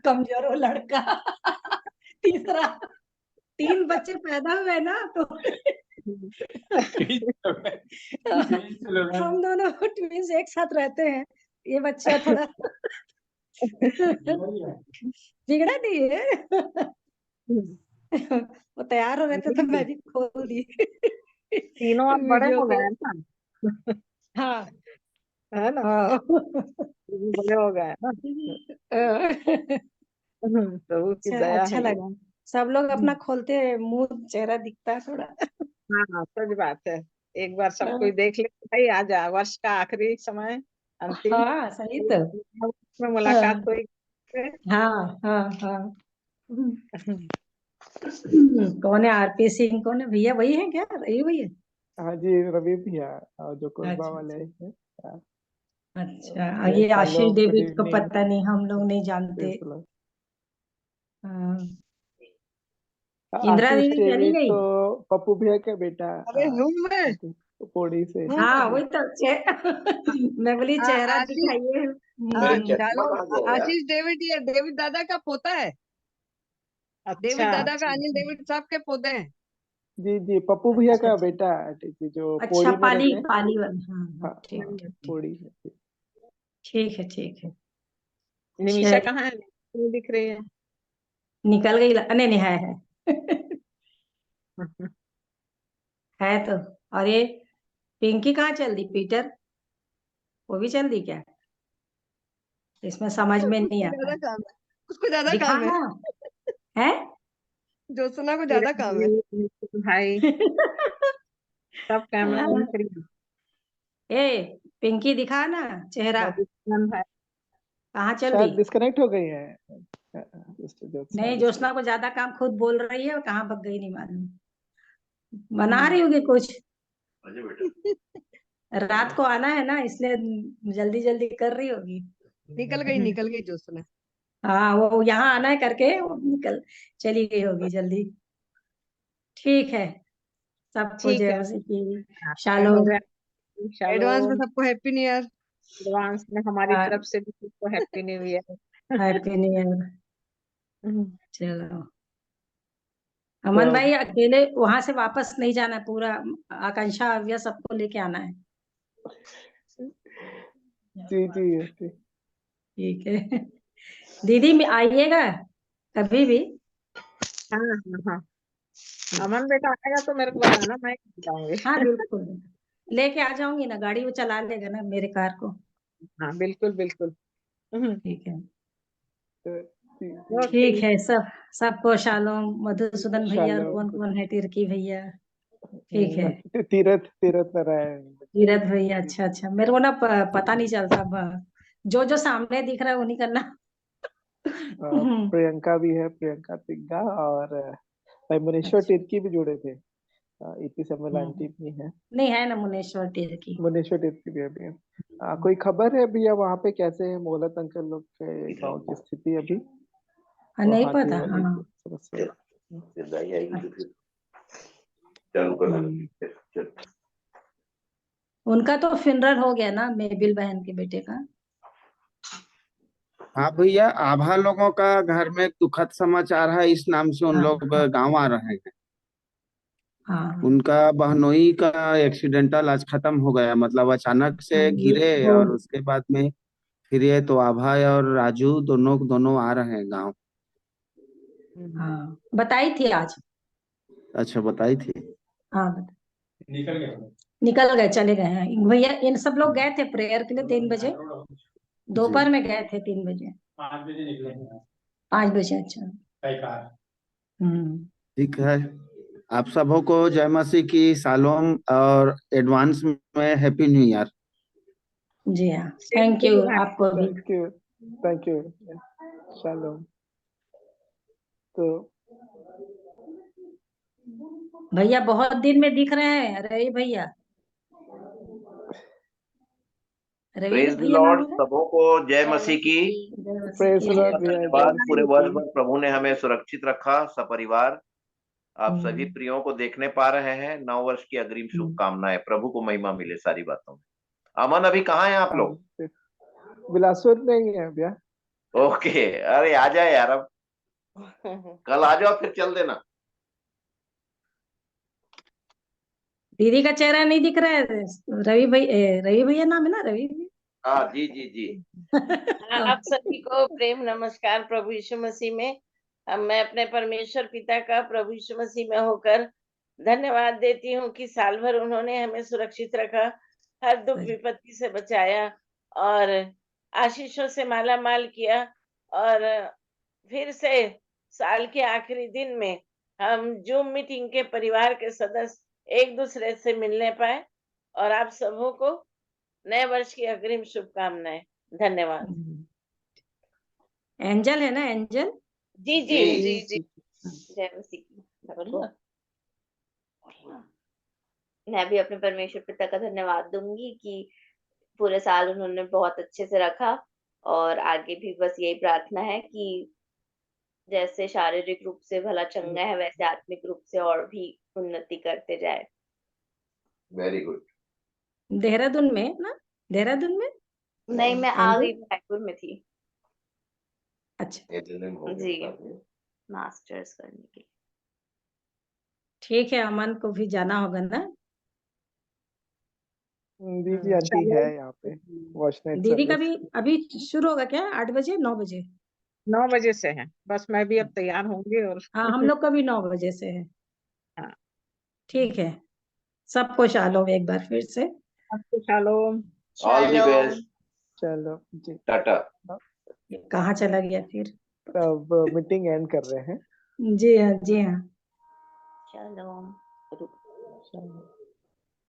कमजोर हो लड़का। तीसरा, 3 बच्चे पैदा हुए ना तो ट्विंस लोग हैं, ट्विंस लोग हैं। हम दोनों ट्विंस एक साथ रहते हैं। ये बच्चा थोड़ा बिगड़ा नहीं है। वो तैयार हो रहे थे तो मैं भी खोल दी तीनों आप बड़े वीडियो हो को। गए हैं ना। हाँ है ना, हाँ। बड़े हो गए हैं ना। प्रभु की अच्छा दया अच्छा है ये। लगा। सब लोग अपना खोलते हैं, मुंह चेहरा दिखता है थोड़ा। हाँ, सच बात है। एक बार सब कोई हाँ देख ले भाई, आ जा वर्ष का आखिरी समय, अंतिम हाँ, सही तो। में मुलाकात हाँ हुई। हाँ हाँ हाँ। कौन है आरपी सिंह? कौन है भैया? वही है क्या? रही भैया? हाँ जी, रवि भैया, जो कोरबा अच्छा वाले अच्छा हैं। हाँ, अच्छा। ये ये आशीष शालोम, गुड डेविड को इवनिंग। पता नहीं, हम लोग नहीं जानते। प्रिंस। हाँ। इंदिरा आशीष दीदी चली डेविड गई? तो पप्पू भैया का बेटा। अरे हूँ मैं, I think, पौड़ी से। हूँ हाँ मैं। वही तो मैं बोली चेहरा आशीष, दिखाइए। चलो, आशीष डेविड ये डेविड दादा का पोता है। अच्छा डेविड दादा का अच्छा अनिल अच्छा। डेविड साहब के पोते हैं। जी जी, पप्पू भैया अच्छा का अच्छा बेटा, ठीक है, जो अच्छा। पौड़ी में पाली रहते हैं। पाली वाला, हाँ हाँ, हाँ ठीक हाँ, ठीक ठीक। पौड़ी में। ठीक है ठीक है। निमिषा चल, कहाँ है? नहीं दिख रही है। निकल गई नहीं नहीं, है है तो। और ये पिंकी कहाँ चल दी? पीटर वो भी चल दी क्या? इसमें समझ में नहीं उसको आता ज्यादा है। काम है, उसको ज्यादा दिखा काम है। ना है। ज्योत्सना को मेरे ज्यादा काम है। भाई सब कैमरा ऑन करिए। ए पिंकी दिखा ना चेहरा। मधुसूदन भाई। कहाँ चल दी? शायद डिस्कनेक्ट हो गई है। सिस्टर ज्योत्सना नहीं, ज्योत्सना डिस्कनेक्ट। को ज्यादा काम खुद बोल रही है और कहाँ भग गई नहीं मालूम। बना रही होगी कुछ। रात को आना है ना, इसलिए जल्दी जल्दी कर रही होगी। निकल गई ज्योत्सना। हाँ वो यहाँ आना है करके वो निकल चली गई होगी जल्दी। ठीक है। सबको ठीक जय है। मसीह की आपका हो शालोम। गया। एडवांस में शालोम। सबको हैप्पी न्यू ईयर। एडवांस में हमारी तरफ से भी सबको happy new year. Happy new year. चलो, तो अमन भाई अकेले वहां से वापस नहीं जाना है, पूरा आकांक्षा आव्या सबको लेके आना है। जी जी जी। ठीक है। दीदी आइएगा कभी भी। हाँ हाँ हाँ। अमन बेटा आएगा तो मेरे को बताना, मैं जाऊंगी। हाँ बिल्कुल, लेके आ जाऊंगी ना, गाड़ी वो चला लेगा ना मेरे कार को। हाँ बिल्कुल बिल्कुल। ठीक है। जी जी। ओके। ठीक है, सबको शालोम। मधुसूदन भैया और शालोम, कौन गुड। कौन है? तिरकी भैया। ठीक है। तीरथ तीरथ नारायण। तीरथ भैया, जी अच्छा जी। अच्छा। मेरे को ना पता नहीं चलता जो जो सामने दिख रहा है वो नहीं करना। प्रियंका भी है, प्रियंका तिग्गा, और भाई मुनेश्वर अच्छा। तिर्की भी जुड़े थे। इतनी समल आंटी हम्म। भी है। नहीं है ना मुनेश्वर तिरकी। मुनेश्वर तिर्की भी अभी है। कोई खबर है भैया वहाँ पे कैसे है मोहलत अंकल लोग के गांव की स्थिति अभी? हाँ, और नहीं हाथी पता। वाले हाँ की समस्या। हम्म। उनका तो फिनरल हो गया ना, मेबिल बहन के बेटे का। हाँ भैया, आभा लोगों का घर में एक दुखद समाचार है, इस नाम से उन हाँ लोग हाँ गांव आ रहे हैं। हाँ उनका बहनोई का एक्सीडेंटल आज खत्म हो गया, मतलब अचानक हाँ, से गिरे वो और उसके बाद में फिर ये तो आभा और राजू दोनों दोनों आ रहे हैं गांव। हाँ बताई थी आज। अच्छा, बताई थी। हाँ निकल गया। निकल गए, चले गए हैं भैया। इन सब लोग गए थे प्रेयर के लिए 3 बजे, जी, दोपहर में गए थे 3 बजे। 5 बजे निकले हैं। 5 बजे, अच्छा। कई कार। हम्म। ठीक है। आप सबों को जय मसीह की सालोम और एडवांस में हैप्पी न्यू ईयर। जी हाँ, same thank to you you भाई। आपको भी। Thank you, thank you. Shalom. तो भैया बहुत दिन में दिख रहे हैं, रही भैया। रवि प्रेज द भैया नाम लॉर्ड, है। सबों को जय मसीह की। जय मसीह प्रेज की द जय। लॉर्ड भैया, जय धन्यवाद, पूरे मसीह वर्ष की। भर प्रभु ने हमें सुरक्षित रखा सपरिवार। आप सभी प्रियों को देखने पा रहे हैं। 9 वर्ष की अग्रिम शुभकामनाएं। प्रभु को महिमा मिले सारी बातों में। अमन, अभी कहाँ हैं आप लोग? बिलासपुर में ही है भैया। ओके, अरे आ जाए यार, अब कल आ जाओ, फिर चल देना। दीदी का चेहरा नहीं दिख रहा है। रवि भैया नाम है ना, रवि भैया। हाँ जी जी जी। आप सभी को प्रेम नमस्कार प्रभु यीशु मसीह में। मैं अपने परमेश्वर पिता का प्रभु यीशु मसीह में होकर धन्यवाद देती हूँ कि साल भर उन्होंने हमें सुरक्षित रखा, हर दुख विपत्ति से बचाया और आशीषों से माला माल किया। और फिर से साल के आखिरी दिन में हम जूम मीटिंग के परिवार के सदस्य एक दूसरे से मिलने पाए। और आप सबों को नए वर्ष की अग्रिम शुभकामनाएं। धन्यवाद। एंजल है ना, एंजल? जी जी जी जी, जय मसीह की। मैं भी अपने परमेश्वर पिता का धन्यवाद दूंगी कि पूरे साल उन्होंने बहुत अच्छे से रखा, और आगे भी बस यही प्रार्थना है कि जैसे शारीरिक रूप से भला चंगा है, वैसे आत्मिक रूप से और भी उन्नति करते जाए। Very good. देहरादून में ना? देहरादून में नहीं, मैं आ गई, रायपुर में थी। अच्छा जी, मास्टर्स करने के लिए। ठीक है, अमन को भी जाना होगा ना? दीदी आंटी है यहाँ पे वॉच नाइट दीदी का सर्विस। भी अभी शुरू होगा क्या? 8 बजे 9 बजे? 9 बजे से है। बस मैं भी अब तैयार होंगी। और हाँ, हम लोग का भी 9 बजे से है। हाँ, ठीक है, सबको शालोम एक बार फिर से। आपको शालोम। All the best. चलो जी, टाटा। कहाँ चला गया फिर? अब मीटिंग एंड कर रहे हैं। जी हाँ, जी हाँ। चलो। चलो।